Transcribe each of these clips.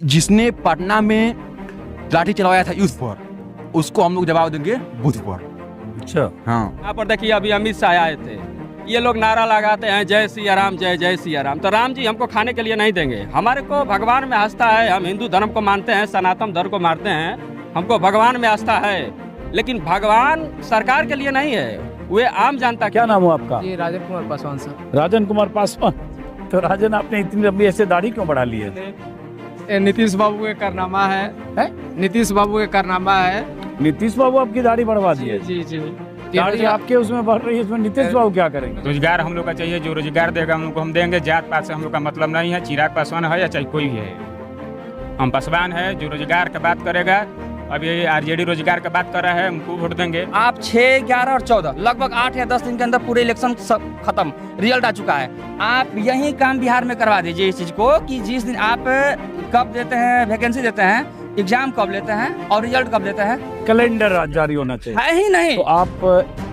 जिसने पटना में लाठी चलवाया था यूथ पर, उसको हम लोग जवाब देंगे बूथ पर। अच्छा, हाँ, यहाँ पर देखिए अभी अमित शाह आए थे, ये लोग नारा लगाते हैं जय सिया राम, जय जय सिया राम। तो राम जी हमको खाने के लिए नहीं देंगे, हमारे को भगवान में आस्था है, हम हिंदू धर्म को मानते हैं, सनातन धर्म को मानते हैं, हमको भगवान में आस्था है, लेकिन भगवान सरकार के लिए नहीं है, वे आम जनता। क्या नाम हो आपका? जी राजन कुमार पासवान सर। राजन कुमार पासवान। तो राजन, आपने इतनी लंबी ऐसे दाढ़ी क्यों बढ़ा ली है? ये नीतीश बाबू के कारनामा है, नीतीश बाबू के कारनामा है। नीतीश बाबू आपकी दाढ़ी बढ़वा दी है? जी जी, दाढ़ी आपके उसमें बढ़ रही है, इसमें नीतीश बाबू क्या करेंगे? रोजगार हम लोग का चाहिए, जो रोजगार देगा उनको हम देंगे। जात पात से हम लोग का मतलब नहीं है, चिराग पासवान है या चाहे कोई भी है, हम पासवान है। जो रोजगार का बात करेगा, अभी आरजेडी रोजगार का बात कर रहा है, उनको वोट देंगे। आप 6, 11 और 14 लगभग 8 या 10 दिन के अंदर पूरे इलेक्शन सब खत्म, रिजल्ट आ चुका है। आप यही काम बिहार में करवा दीजिए इस चीज को कि जिस दिन आप कब देते हैं वैकेंसी देते हैं, एग्जाम कब लेते हैं और रिजल्ट कब लेते हैं, कैलेंडर आज जारी होना चाहिए है ही नहीं। तो आप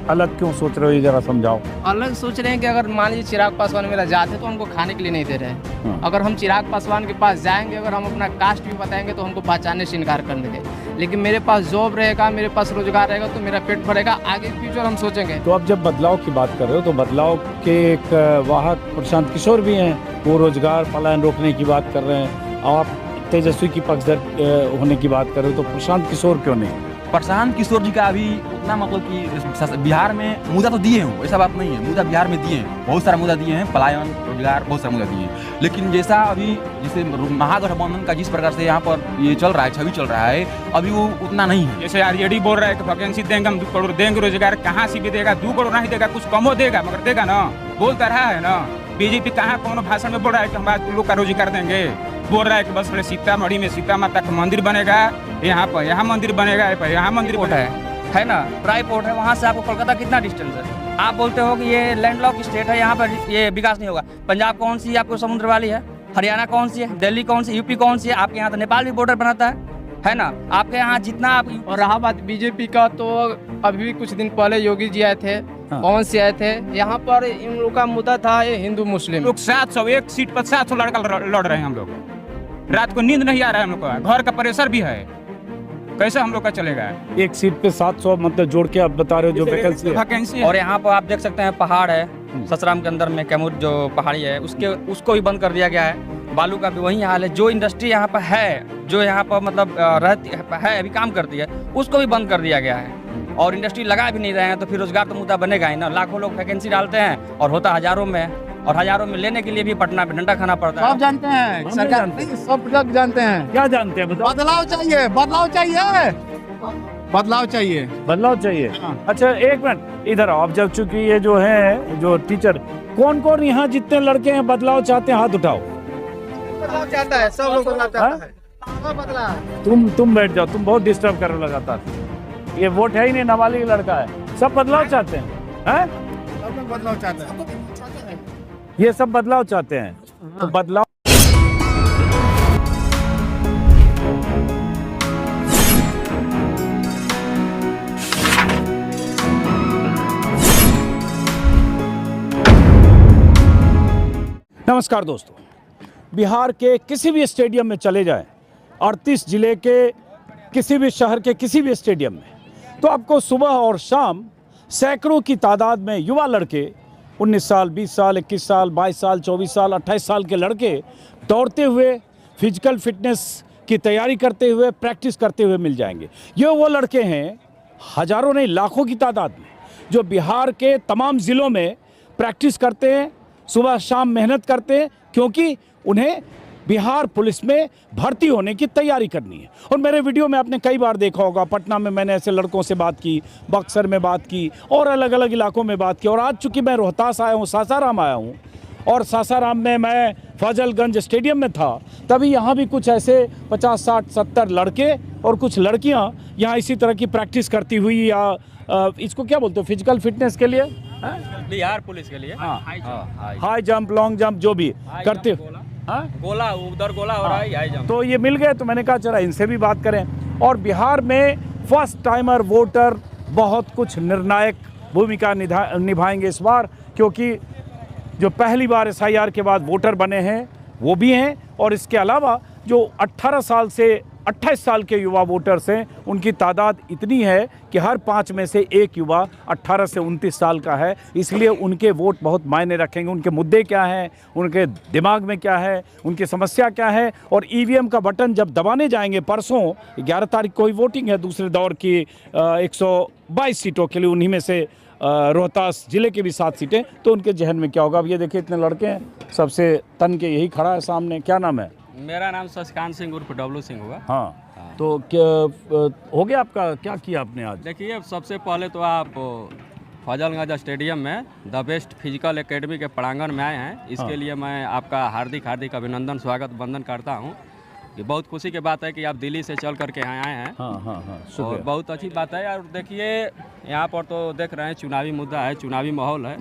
अलग क्यों सोच रहे हो, ये जरा समझाओ। अलग सोच रहे हैं कि अगर मान लीजिए चिराग पासवान मेरा जात है तो हमको खाने के लिए नहीं दे रहे हैं। अगर हम चिराग पासवान के पास जाएंगे, अगर हम अपना कास्ट भी बताएंगे तो हमको पहचानने से इनकार कर देंगे। लेकिन मेरे पास जॉब रहेगा, मेरे पास रोजगार रहेगा तो मेरा पेट भरेगा, आगे फ्यूचर हम सोचेंगे। तो आप जब बदलाव की बात कर रहे हो तो बदलाव के एक वाहक प्रशांत किशोर भी हैं, वो रोजगार पलायन रोकने की बात कर रहे हैं, और आप तेजस्वी की पक्षधर होने की बात कर रहे हो, तो प्रशांत किशोर क्यों नहीं? प्रशांत किशोर जी का अभी उतना मतलब कि बिहार में मुद्दा तो दिए हैं, ऐसा बात नहीं है, मुद्दा बिहार में दिए हैं, बहुत सारा मुद्दा दिए हैं, पलायन, रोजगार, बहुत सारा मुद्दा दिए हैं। लेकिन जैसा अभी जैसे महागठबंधन का जिस प्रकार से यहाँ पर ये चल रहा है, छवि चल रहा है, अभी वो उतना नहीं है। जैसे आरजेडी बोल रहा है कि वैकेंसी देंगे, हम 2 करोड़ देंगे, रोजगार कहाँ से भी देगा, 2 करोड़ नहीं देगा, कुछ कमो देगा, मगर देगा ना, बोलता रहा है ना। बीजेपी कहाँ कौन भाषण में बोल रहा है कि हम आज लोग का रोजगार देंगे, बोल रहा है कि बस सीतामढ़ी में सीता माता का मंदिर बनेगा, यहाँ पर यहाँ मंदिर बनेगा, यहाँ मंदिर है ना, ट्राई पोर्ट है, वहाँ से आपको कोलकाता कितना डिस्टेंस है। आप बोलते हो कि ये लैंडलॉक स्टेट है, यहाँ पर ये विकास नहीं होगा। पंजाब कौन सी आपको समुद्र वाली है, हरियाणा कौन सी है, दिल्ली कौन सी, यूपी कौन सी है, आपके यहाँ तो नेपाल भी बॉर्डर बनाता है ना। आपके यहाँ जितना आप, और रहा बात बीजेपी का, तो अभी भी कुछ दिन पहले योगी जी आए थे, पवन सिंह आए थे, यहाँ पर इन लोग का मुद्दा था ये हिंदू मुस्लिम। लोग 700 एक सीट पर 700 लड़का लड़ रहे हैं। हम लोग रात को नींद नहीं आ रहा है, हम लोग का घर का प्रेशर भी है, कैसे हम लोग का चलेगा? एक सीट पे 700 मतलब जोड़ के आप बता रहे हो जो वैकेंसी है। और यहाँ पर आप देख सकते हैं पहाड़ है, ससराम के अंदर में कैमूर जो पहाड़ी है, उसको भी बंद कर दिया गया है। बालू का भी वही हाल है। जो इंडस्ट्री यहाँ पर है, जो यहाँ पर मतलब रहती है, अभी काम करती है, उसको भी बंद कर दिया गया है। और इंडस्ट्री लगा भी नहीं रहे हैं तो फिर रोजगार तो मुद्दा बनेगा ही ना। लाखों लोग वैकेंसी डालते हैं और होता हजारों में, और हजारों में लेने के लिए भी पटना पे डंडा खाना पड़ता है। सब जानते हैं, सरकार सब लोग जानते हैं। क्या जानते हैं बताओ? बदलाव चाहिए, बदलाव चाहिए, बदलाव चाहिए, बदलाव चाहिए। अच्छा एक मिनट इधर आओ। अब जब चूंकि ये जो है जो टीचर, कौन कौन यहाँ जितने लड़के हैं बदलाव चाहते हैं, हाथ उठाओ। बदलाव चाहता है, सब लोग बदलाव चाहता है। बदलाव। तुम बैठ जाओ, तुम बहुत डिस्टर्ब कर रहे हो लगातार। ये वोट है ही नहीं, नाबालिग लड़का है। सब बदलाव चाहते हैं, हैं? सब लोग बदलाव चाहते हैं। ये सब बदलाव चाहते हैं, तो बदलाव नमस्कार दोस्तों, बिहार के किसी भी स्टेडियम में चले जाएं, 38 जिले के किसी भी शहर के किसी भी स्टेडियम में, तो आपको सुबह और शाम सैकड़ों की तादाद में युवा लड़के, 19 साल, 20 साल, 21 साल, 22 साल, 24 साल, 28 साल के लड़के दौड़ते हुए, फिजिकल फिटनेस की तैयारी करते हुए, प्रैक्टिस करते हुए मिल जाएंगे। ये वो लड़के हैं, हजारों नहीं लाखों की तादाद में, जो बिहार के तमाम ज़िलों में प्रैक्टिस करते हैं, सुबह शाम मेहनत करते हैं, क्योंकि उन्हें बिहार पुलिस में भर्ती होने की तैयारी करनी है। और मेरे वीडियो में आपने कई बार देखा होगा, पटना में मैंने ऐसे लड़कों से बात की, बक्सर में बात की, और अलग अलग इलाकों में बात की। और आज चूँकि मैं रोहतास आया हूँ, सासाराम आया हूँ, और सासाराम में मैं फजलगंज स्टेडियम में था, तभी यहाँ भी कुछ ऐसे 50, 60, 70 लड़के और कुछ लड़कियाँ यहाँ इसी तरह की प्रैक्टिस करती हुई, या इसको क्या बोलते हो, फिजिकल फिटनेस के लिए, बिहार पुलिस के लिए हाई जंप, लॉन्ग जंप, जो भी करते हो। गोला उधर गोला हो रहा है, हाई जंप। तो ये मिल गए, तो मैंने कहा चला इनसे भी बात करें। और बिहार में फर्स्ट टाइमर वोटर बहुत कुछ निर्णायक भूमिका निभाएंगे इस बार, क्योंकि जो पहली बार SIR के बाद वोटर बने हैं वो भी हैं, और इसके अलावा जो 18 साल से 28 साल के युवा वोटर्स हैं, उनकी तादाद इतनी है कि हर 5 में से एक युवा 18 से 29 साल का है। इसलिए उनके वोट बहुत मायने रखेंगे। उनके मुद्दे क्या हैं, उनके दिमाग में क्या है, उनकी समस्या क्या है। और ईवीएम का बटन जब दबाने जाएंगे, परसों 11 तारीख को ही वोटिंग है दूसरे दौर की 122 सीटों के लिए, उन्हीं में से रोहतास जिले के भी 7 सीटें, तो उनके जहन में क्या होगा। अब ये देखिए इतने लड़के हैं, सबसे तन के यही खड़ा है सामने। क्या नाम है? मेरा नाम शशिकांत सिंह उर्फ डब्लू सिंह हुआ। हाँ, तो क्या हो गया आपका, क्या किया आपने आज? देखिए, सबसे पहले तो आप फजलगंज स्टेडियम में द बेस्ट फिजिकल एकेडमी के प्रांगण में आए हैं। इसके लिए मैं आपका हार्दिक हार्दिक अभिनंदन, स्वागत, वंदन करता हूं। ये बहुत खुशी की बात है कि आप दिल्ली से चल करके यहाँ आए हैं। हाँ, और बहुत अच्छी बात है। और देखिए, यहाँ पर तो देख रहे हैं चुनावी मुद्दा है, चुनावी माहौल है,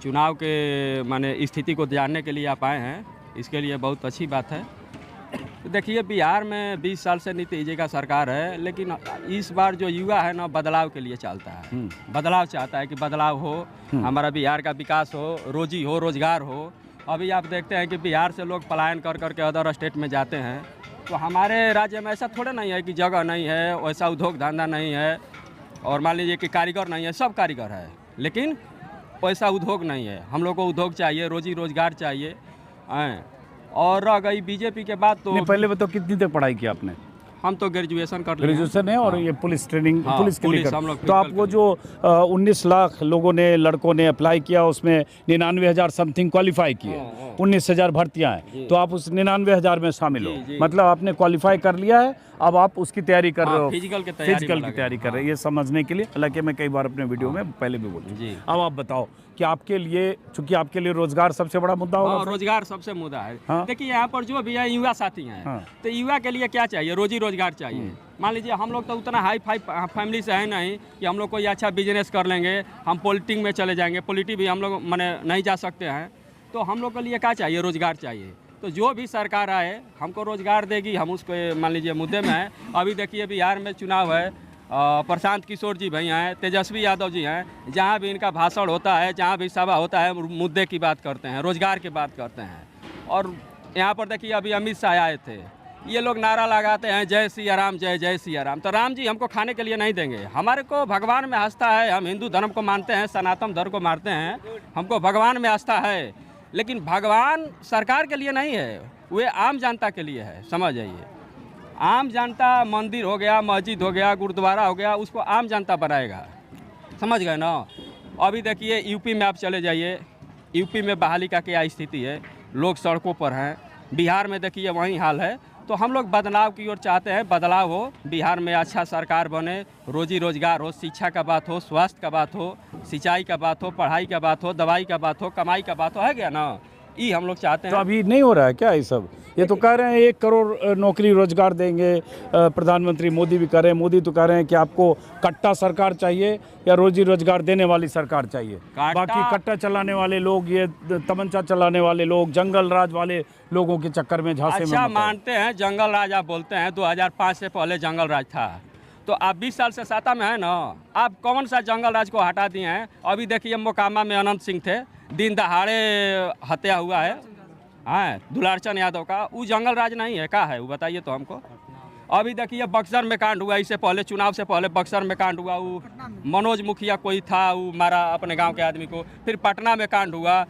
चुनाव के माने स्थिति को जानने के लिए आप आए हैं, इसके लिए बहुत अच्छी बात है। तो देखिए, बिहार में 20 साल से नीतीश जी का सरकार है, लेकिन इस बार जो युवा है ना, बदलाव के लिए चलता है, बदलाव चाहता है कि बदलाव हो, हमारा बिहार का विकास हो, रोजी हो, रोजगार हो। अभी आप देखते हैं कि बिहार से लोग पलायन कर करके अदर स्टेट में जाते हैं। तो हमारे राज्य में ऐसा थोड़ा नहीं है कि जगह नहीं है, वैसा उद्योग धंधा नहीं है, और मान लीजिए कि कारीगर नहीं है, सब कारीगर है, लेकिन वैसा उद्योग नहीं है। हम लोग को उद्योग चाहिए, रोजी रोजगार चाहिए। और रह गई बीजेपी के बाद, तो पहले बताओ कितनी तक पढ़ाई की आपने? हम तो ग्रेजुएशन कर लिए। ग्रेजुएशन है। और ये पुलिस ट्रेनिंग, हाँ, पुलिस के लिए पुलिस हम लोग तो आपको जो 19 लाख लोगों ने, लड़कों ने अप्लाई किया, उसमें 99,000 समथिंग क्वालिफाई किए, 19,000 भर्तियां हैं, तो आप उस 99,000 में शामिल हो। मतलब आपने क्वालिफाई कर लिया है, अब आप उसकी तैयारी कर रहे हो, फिजिकल की तैयारी कर रहे हैं, ये समझने के लिए। हालांकि मैं कई बार अपने वीडियो में पहले भी बोला। अब आप बताओ कि आपके लिए, चूंकि आपके लिए रोजगार सबसे बड़ा मुद्दा होगा। रोजगार सबसे मुद्दा है। हाँ। देखिए, यहाँ पर जो भी है युवा साथी हैं, तो युवा के लिए क्या चाहिए? रोजी रोजगार चाहिए। मान लीजिए, हम लोग तो उतना हाई फाई फैमिली से है नहीं कि हम लोग कोई अच्छा बिजनेस कर लेंगे, हम पॉलिटिक्स में चले जाएंगे, पॉलिटिक्स भी हम लोग माने नहीं जा सकते हैं। तो हम लोग के लिए क्या चाहिए? रोजगार चाहिए। तो जो भी सरकार आए हमको रोजगार देगी, हम उसको मान लीजिए मुद्दे में है। अभी देखिए, बिहार में चुनाव है, प्रशांत किशोर जी भैया हैं, तेजस्वी यादव जी हैं, जहाँ भी इनका भाषण होता है, जहाँ भी सभा होता है, मुद्दे की बात करते हैं, रोजगार की बात करते हैं। और यहाँ पर देखिए, अभी अमित शाह आए थे, ये लोग नारा लगाते हैं जय सिया राम, जय जय सिया राम। तो राम जी हमको खाने के लिए नहीं देंगे, हमारे को भगवान में आस्था है, हम हिंदू धर्म को मानते हैं, सनातन धर्म को मानते हैं, हमको भगवान में आस्था है। लेकिन भगवान सरकार के लिए नहीं है, वे आम जनता के लिए है, समझ जाइए। आम जनता, मंदिर हो गया, मस्जिद हो गया, गुरुद्वारा हो गया, उसको आम जनता बनाएगा, समझ गए ना। अभी देखिए, यूपी में आप चले जाइए, यूपी में बहाली का क्या स्थिति है, लोग सड़कों पर हैं। बिहार में देखिए वही हाल है। तो हम लोग बदलाव की ओर चाहते हैं, बदलाव हो, बिहार में अच्छा सरकार बने, रोजी रोजगार हो, शिक्षा का बात हो, स्वास्थ्य का बात हो, सिंचाई का बात हो, पढ़ाई का बात हो, दवाई का बात हो, कमाई का बात हो, है क्या ना, ये हम लोग चाहते हैं। तो अभी नहीं हो रहा है क्या ये सब? ये तो कह रहे हैं 1 करोड़ नौकरी रोजगार देंगे, प्रधानमंत्री मोदी भी कह रहे हैं। मोदी तो कह रहे हैं कि आपको कट्टा सरकार चाहिए या रोजी रोजगार देने वाली सरकार चाहिए। बाकी कट्टा चलाने वाले लोग, ये तमंचा चलाने वाले लोग, जंगल राज वाले लोगों के चक्कर में झांसे में अच्छा मानते हैं जंगल राज, आप बोलते हैं 2005 से पहले जंगल राज था, तो आप 20 साल से सत्ता में है ना, आप कौन सा जंगल राज को हटा दिए हैं? अभी देखिए, मोकामा में अनंत सिंह थे, दिन दहाड़े हत्या हुआ है, हाँ, दुलारचंद यादव का, वो जंगल राज नहीं है, क्या है वो बताइए तो हमको। अभी देखिए, बक्सर में कांड हुआ, इससे पहले चुनाव से पहले बक्सर में कांड हुआ, वो मनोज मुखिया कोई था, वो मारा अपने गांव के आदमी को। फिर पटना में कांड हुआ,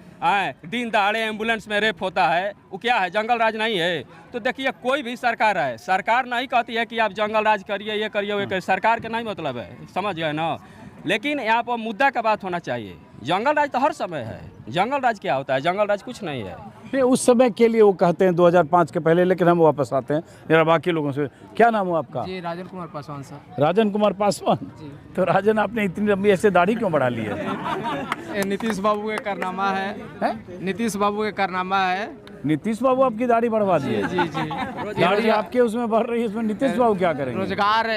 दिन दहाड़े एम्बुलेंस में रेप होता है, वो क्या है? जंगल राज नहीं है। तो देखिए, कोई भी सरकार है, सरकार नहीं कहती है कि आप जंगल राज करिए, ये करिए, वो करिए, सरकार के नहीं मतलब है, समझ गए ना। लेकिन यहाँ पर मुद्दा का बात होना चाहिए। जंगल राज तो हर समय है, जंगल राज क्या होता है? जंगल राज कुछ नहीं है। उस समय के लिए वो कहते हैं 2005 के पहले, लेकिन हम वापस आते हैं जरा बाकी लोगों से। क्या नाम हो आपका? जी, राजन कुमार पासवान सर। राजन कुमार पासवान जी। तो राजन, आपने इतनी लंबी ऐसे दाढ़ी क्यों बढ़ा ली है? नीतीश बाबू के कारनामा है? नीतीश बाबू के कारनामा है। नीतीश बाबू आपकी दाढ़ी बढ़वा दी है? जी जी, दाढ़ी आपके उसमें बढ़ रही है, इसमें नीतीश बाबू क्या करेंगे? रोजगार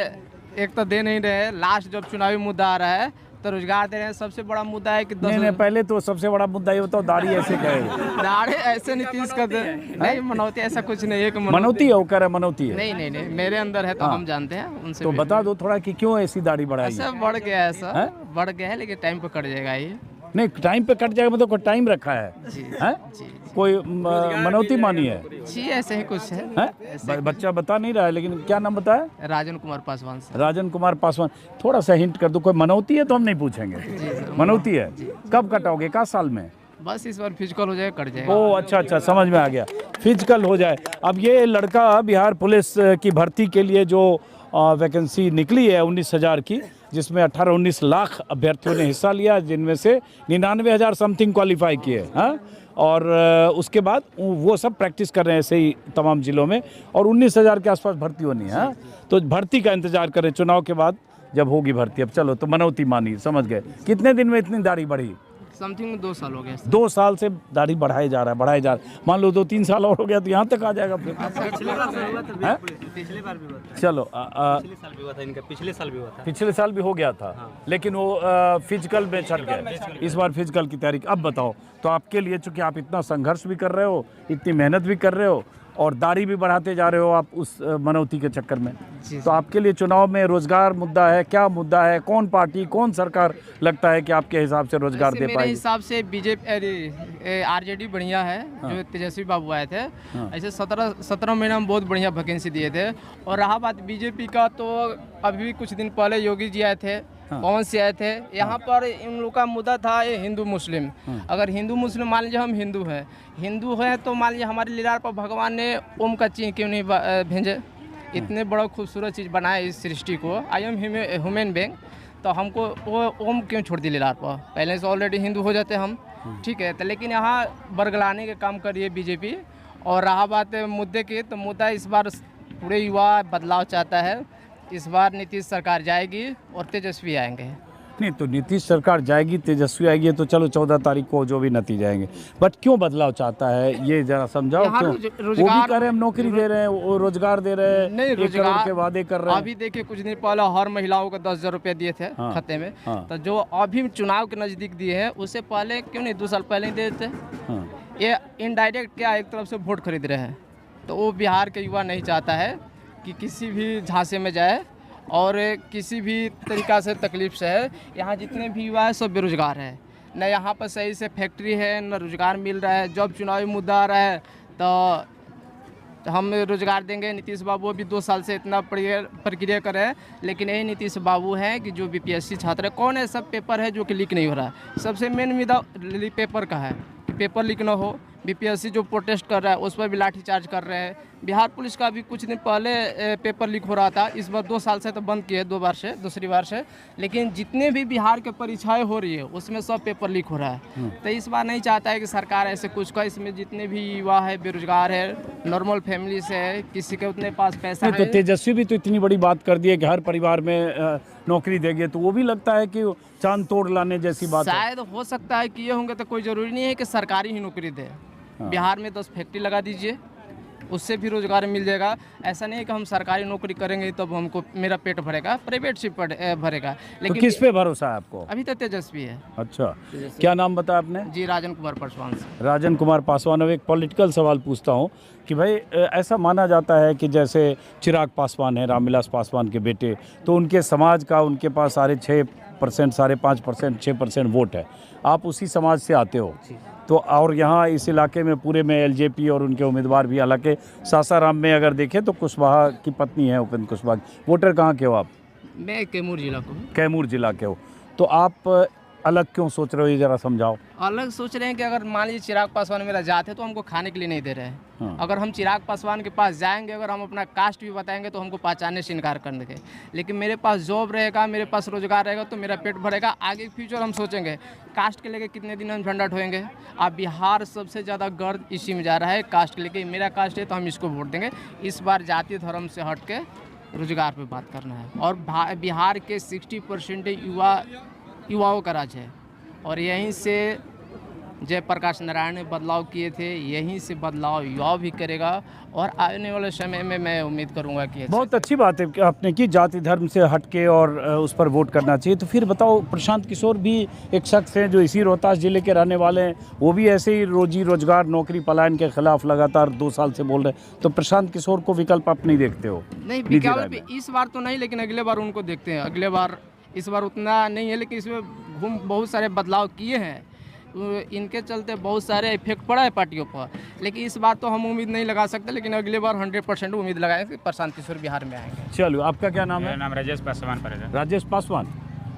एक तो दे नहीं रहे, लास्ट जब चुनावी मुद्दा आ रहा है तो रोजगार दे रहे हैं। सबसे बड़ा मुद्दा है कि नहीं, पहले तो सबसे बड़ा मुद्दा ये बताओ, दाढ़ी ऐसे कहे? दाढ़ी ऐसे नीतीश का नहीं, मनौती ऐसा कुछ नहीं है कि मनौती है, वो कह रहे मनौती है। नहीं, मेरे अंदर है तो हम जानते हैं उनसे। तो बता दो थोड़ा कि क्यों ऐसी दाढ़ी बढ़ाई है? बढ़ गया है सर, बढ़ गया है, लेकिन टाइम पे कट जाएगा ये। नहीं टाइम पे कट जाएगा, मतलब कोई टाइम रखा है? हैं? कोई मनौती मानी है? जी ऐसे ही कुछ है। हैं? बच्चा बता नहीं रहा है, लेकिन क्या नाम बताया? राजन कुमार पासवान से। राजन कुमार पासवान। थोड़ा सा हिंट कर दो, कोई मनौती है तो हम नहीं पूछेंगे। मनौती है, कब कटाओगे, क्या साल में? बस इस बार फिजिकल हो जाए, कट जाएगा। ओ अच्छा, समझ में आ गया, फिजिकल हो जाए। अब ये लड़का बिहार पुलिस की भर्ती के लिए जो वैकेंसी निकली है 19,000 की, जिसमें 18-19 लाख अभ्यर्थियों ने हिस्सा लिया, जिनमें से 99,000 समथिंग क्वालिफाई किए। हाँ, और उसके बाद वो सब प्रैक्टिस कर रहे हैं ऐसे ही तमाम जिलों में, और 19,000 के आसपास भर्ती होनी है। तो भर्ती का इंतजार करें, चुनाव के बाद जब होगी भर्ती। अब चलो, तो मनौती मानी, समझ गए। कितने दिन में इतनी दाढ़ी बढ़ी? समथिंग 2 साल हो गया। 2 साल से दाढ़ी बढ़ाया जा रहा है। मान लो 2-3 साल और हो गया तो यहाँ तक आ जाएगा फिर। पिछले बार भी हुआ था। चलो पिछले साल भी हुआ था इनका, पिछले साल भी हुआ था। पिछले साल भी हो गया था। लेकिन वो फिजिकल में छट गया। इस बार फिजिकल की तैयारी। अब बताओ, तो आपके लिए, चूंकि आप इतना संघर्ष भी कर रहे हो, इतनी मेहनत भी कर रहे हो, और दाढ़ी भी बढ़ाते जा रहे हो आप उस मनौती के चक्कर में, तो आपके लिए चुनाव में रोजगार मुद्दा है, क्या मुद्दा है? कौन पार्टी, कौन सरकार लगता है कि आपके हिसाब से रोजगार दे पाएगी? मेरे हिसाब से बीजेपी आरजेडी बढ़िया है। जो तेजस्वी बाबू आए थे, ऐसे 17 महीना में बहुत बढ़िया वैकेंसी दिए थे। और रहा बात बीजेपी का, तो अभी कुछ दिन पहले योगी जी आए थे, पवन सिंह आए थे। यहाँ पर इन लोग का मुद्दा था ये हिंदू मुस्लिम। अगर हिंदू मुस्लिम, मान लीजिए हम हिंदू हैं तो मान लीजिए हमारे लीलार पर भगवान ने ओम का चिन्ह क्यों नहीं भेजे? इतने बड़ा खूबसूरत चीज़ बनाया इस सृष्टि को, आई एम ह्यूमन बीइंग, तो हमको वो ओम क्यों छोड़ दी लीलार पर? पहले से ऑलरेडी हिंदू हो जाते हम, ठीक है। तो लेकिन यहाँ बरगलाने के काम कर रही है बीजेपी। और रहा बात मुद्दे की, तो मुद्दा इस बार पूरे युवा बदलाव चाहता है। इस बार नीतीश सरकार जाएगी और तेजस्वी आएंगे। नहीं, तो नीतीश सरकार जाएगी, तेजस्वी आएगी, तो चलो 14 तारीख को जो भी नतीजे आएंगे। बट क्यों बदलाव चाहता है, ये जरा समझाओ। क्यों? वो भी कह रहे हैं हम नौकरी दे रहे हैं, वो रोजगार दे रहे हैं, नहीं, 1 करोड़ के वादे कर रहे हैं। अभी देखिए, कुछ दिन पहले हर महिलाओं को 10,000 रुपये दिए थे खाते में। तो जो अभी चुनाव के नज़दीक दिए हैं, उससे पहले क्यों नहीं 2 साल पहले ही दे देते? ये इनडायरेक्ट क्या, एक तरफ से वोट खरीद रहे हैं। तो वो बिहार के युवा नहीं चाहता है कि किसी भी झांसे में जाए और किसी भी तरीक़ा से तकलीफ से है। यहाँ जितने भी युवा है सब बेरोजगार है, न यहाँ पर सही से फैक्ट्री है, न रोज़गार मिल रहा है। जब चुनावी मुद्दा आ रहा है तो हम रोज़गार देंगे। नीतीश बाबू अभी 2 साल से इतना प्रक्रिया कर रहे हैं, लेकिन यही नीतीश बाबू हैं कि जो बीपीएससी छात्र है, कौन ऐसा पेपर है जो कि लीक नहीं हो रहा है? सबसे मेन मुद्दा पेपर का है, पेपर लीक ना हो। बीपीएससी जो प्रोटेस्ट कर रहा है उस पर भी लाठीचार्ज कर रहे हैं। बिहार पुलिस का भी कुछ दिन पहले पेपर लीक हो रहा था। इस बार 2 साल से तो बंद किए, दूसरी बार से। लेकिन जितने भी बिहार के परीक्षाएं हो रही है उसमें सब पेपर लीक हो रहा है। तो इस बार नहीं चाहता है कि सरकार ऐसे कुछ का। इसमें जितने भी युवा है बेरोजगार है, नॉर्मल फैमिली से है, किसी के उतने पास पैसा है। तो तेजस्वी भी तो इतनी बड़ी बात कर दी है कि हर परिवार में नौकरी देंगे, तो वो भी लगता है कि चांद तोड़ लाने जैसी बात है। शायद हो सकता है कि ये होंगे, तो कोई ज़रूरी नहीं है कि सरकारी ही नौकरी दे। बिहार में 10 फैक्ट्री लगा दीजिए, उससे भी रोजगार मिल जाएगा। ऐसा नहीं है कि हम सरकारी नौकरी करेंगे तब हमको मेरा पेट भरेगा, प्राइवेट से भरेगा। लेकिन तो किस पे भरोसा है आपको? अभी तो तेजस्वी है। अच्छा, क्या नाम बताया आपने? जी, राजन कुमार पासवान से। राजन कुमार पासवान। अब एक पॉलिटिकल सवाल पूछता हूँ कि भाई, ऐसा माना जाता है कि जैसे चिराग पासवान है, रामविलास पासवान के बेटे, तो उनके समाज का उनके पास 6.5%, 5.5%, 6% वोट है। आप उसी समाज से आते हो, तो और यहाँ इस इलाके में पूरे में एलजेपी और उनके उम्मीदवार भी, हालांकि सासाराम में अगर देखें तो कुशवाहा की पत्नी है उपेंद्र कुशवाहा। वोटर कहाँ के हो आप? मैं कैमूर जिला को हूँ। कैमूर जिला के हो, तो आप अलग क्यों सोच रहे हो, ये जरा समझाओ। अलग सोच रहे हैं कि अगर मान लीजिए चिराग पासवान मेरा जात है तो हमको खाने के लिए नहीं दे रहे हैं। अगर हम चिराग पासवान के पास जाएंगे, अगर हम अपना कास्ट भी बताएंगे तो हमको पहचानने से इनकार कर देंगे। लेकिन मेरे पास जॉब रहेगा, मेरे पास रोजगार रहेगा तो मेरा पेट भरेगा। आगे फ्यूचर हम सोचेंगे। कास्ट के लेके कितने दिन हम झंडा ढोएंगे? अब बिहार सबसे ज़्यादा गर्द इसी में जा रहा है, कास्ट के लेके। मेरा कास्ट है तो हम इसको वोट देंगे। इस बार जातीय धर्म से हट के रोजगार पर बात करना है। और बिहार के 60% युवाओं का राज है, और यहीं से जयप्रकाश नारायण ने बदलाव किए थे, यहीं से बदलाव युवा भी करेगा। और आने वाले समय में मैं उम्मीद करूंगा कि बहुत अच्छी बात है कि आपने की जाति धर्म से हटके और उस पर वोट करना चाहिए। तो फिर बताओ, प्रशांत किशोर भी एक शख्स हैं जो इसी रोहतास जिले के रहने वाले हैं, वो भी ऐसे ही रोजी रोजगार नौकरी पलायन के खिलाफ लगातार 2 साल से बोल रहे हैं। तो प्रशांत किशोर को विकल्प आप नहीं देखते हो? नहीं, विकल्प इस बार तो नहीं, लेकिन अगले बार उनको देखते हैं। अगले बार, इस बार उतना नहीं है, लेकिन इसमें बहुत सारे बदलाव किए हैं। इनके चलते बहुत सारे इफेक्ट पड़ा है पार्टियों पर, लेकिन इस बार तो हम उम्मीद नहीं लगा सकते, लेकिन अगले बार 100% उम्मीद लगाएंगे कि प्रशांत किशोर बिहार में आएंगे। चलो, आपका क्या नाम मेरा है? नाम राजेश पासवान पड़ेगा, राजेश पासवान।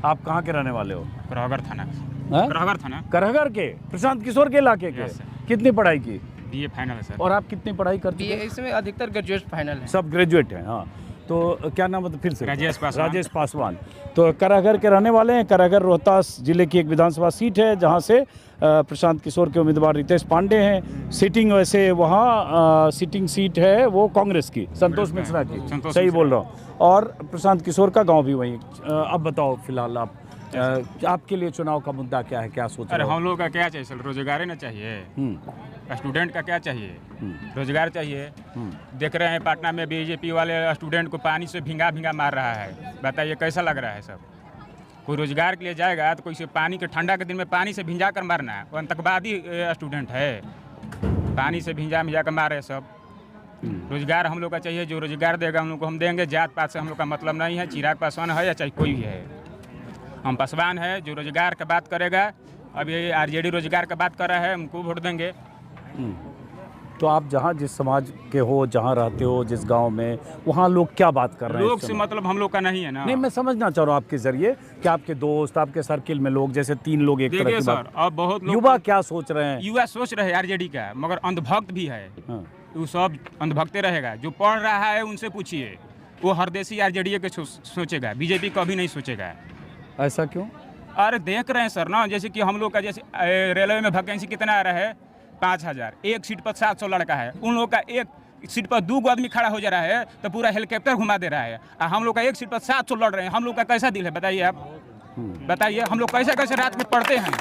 आप कहाँ के रहने वाले हो? करहगर थाना। हाँ? करहगर थाना, करहगर के, प्रशांत किशोर के इलाके के। Yes, sir. कितनी पढ़ाई की? बीए फाइनल है सर। और आप कितनी पढ़ाई करते बीए थे? इसमें अधिकतर ग्रेजुएट फाइनल है। सब ग्रेजुएट हैं। हाँ, तो क्या नाम है फिर से? राजेश पासवान। राजेश पासवान। तो करहगर के रहने वाले हैं। करहगर रोहतास जिले की एक विधानसभा सीट है जहां से प्रशांत किशोर के उम्मीदवार रितेश पांडे हैं। सिटिंग वैसे वहाँ सिटिंग सीट है वो कांग्रेस की, संतोष मिश्रा की। संतोष सही मिश्रा। बोल रहा हूँ। और प्रशांत किशोर का गाँव भी वहीं। अब बताओ फिलहाल आपके लिए चुनाव का मुद्दा क्या है, क्या सोच अरे रहे हो? हम लोग का क्या चाहिए सर? रोजगार ही ना चाहिए। स्टूडेंट का क्या चाहिए? रोजगार चाहिए। देख रहे हैं पटना में बीजेपी वाले स्टूडेंट को पानी से भींगा भींगा मार रहा है। बताइए कैसा लग रहा है सब? कोई रोजगार के लिए जाएगा तो कोई से पानी के ठंडा के दिन में पानी से भिंजा कर मारना है? वो आतंकवादी स्टूडेंट है, पानी से भिंजा भिंजा कर मारे सब। रोजगार हम लोग का चाहिए, जो रोजगार देगा हम लोग को हम देंगे। जात पात से हम लोग का मतलब नहीं है। चिराग पासवान है या चाहे कोई भी है, हम पासवान है जो रोजगार का बात करेगा। अब ये आरजेडी रोजगार का बात कर रहा है, उनको वोट देंगे। तो आप जहाँ जिस समाज के हो, जहाँ रहते हो, जिस गांव में, वहाँ लोग क्या बात कर रहे हैं? लोग इस से समय? मतलब हम लोग का नहीं है ना। नहीं, मैं समझना चाह रहा हूँ आपके जरिए कि आपके दोस्त, आपके सर्किल में लोग, जैसे 3 लोग एक तरह देखिए की सर, बात, अब बहुत लोग युवा क्या सोच रहे हैं? युवा सोच रहे हैं आरजेडी का, मगर अंधभक्त भी है। हाँ। वो सब अंधभक्ते रहेगा। जो पढ़ रहा है उनसे पूछिए, वो हरदेसी आरजेडी के सोचेगा, बीजेपी कभी नहीं सोचेगा। ऐसा क्यों? अरे देख रहे हैं सर ना, जैसे कि हम लोग का जैसे रेलवे में वैकेंसी कितना आ रहा है? 5000। एक सीट पर 700 लड़का है। उन लोग का एक सीट पर 2 आदमी खड़ा हो जा रहा है तो पूरा हेलीकॉप्टर घुमा दे रहा है। और हम लोग का एक सीट पर 700 लड़ रहे हैं। हम लोग का कैसा दिल है बताइए आप? बताइए हम लोग कैसे कैसे रात में पढ़ते हैं।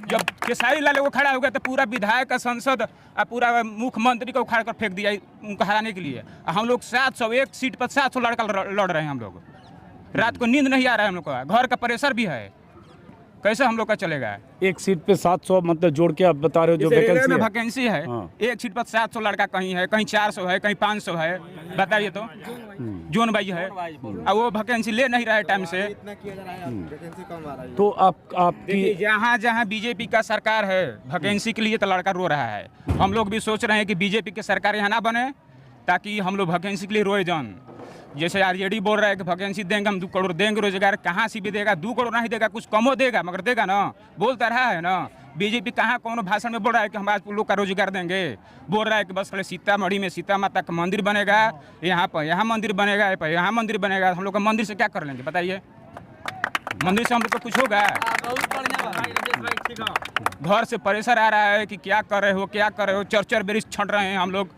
जब केसारी लाल को खड़ा हो गया तो पूरा विधायक, संसद और पूरा मुख्यमंत्री को उखाड़ कर फेंक दिया उनको हराने के लिए। हम लोग 700, एक सीट पर 700 लड़का लड़ रहे हैं। हम लोग रात को नींद नहीं आ रहा है। हम लोग का घर का प्रेशर भी है। कैसे हम लोग का चलेगा? एक सीट पे 700 मतलब जोड़ के आप बता रहे हो जो वैकेंसी है? वैकेंसी है। हाँ। एक सीट पर 700 लड़का कहीं है, कहीं 400 है, कहीं 500 है। बताइए तो, जोन भाई है और वो वैकेंसी ले नहीं रहा है टाइम से। तो आपकी जहाँ जहाँ बीजेपी का सरकार है वैकेंसी के लिए तो लड़का रो रहा है। हम लोग भी सोच रहे हैं कि बीजेपी की सरकार यहाँ ना बने ताकि हम लोग वैकेंसी के लिए रोए जान। जैसे आरजेडी बोल रहा है कि वैकेंसी देंगे, हम 2 करोड़ देंगे। रोजगार कहाँ से भी देगा? 2 करोड़ नहीं देगा, कुछ कमो देगा, मगर देगा ना। बोलता रहा है ना, बीजेपी कहाँ कौन भाषण में बोल रहा है कि हम आज लोग का रोजगार देंगे। बोल रहा है कि बस सीतामढ़ी में सीता माता का मंदिर बनेगा, यहाँ पर यहाँ मंदिर बनेगा, यहाँ मंदिर बनेगा। हम लोग का मंदिर से क्या कर लेंगे बताइए? मंदिर से हम लोग को कुछ होगा? घर से प्रेशर आ रहा है कि क्या कर रहे हो, क्या कर रहे हो। 4 बेरिस छंट रहे हैं हम लोग,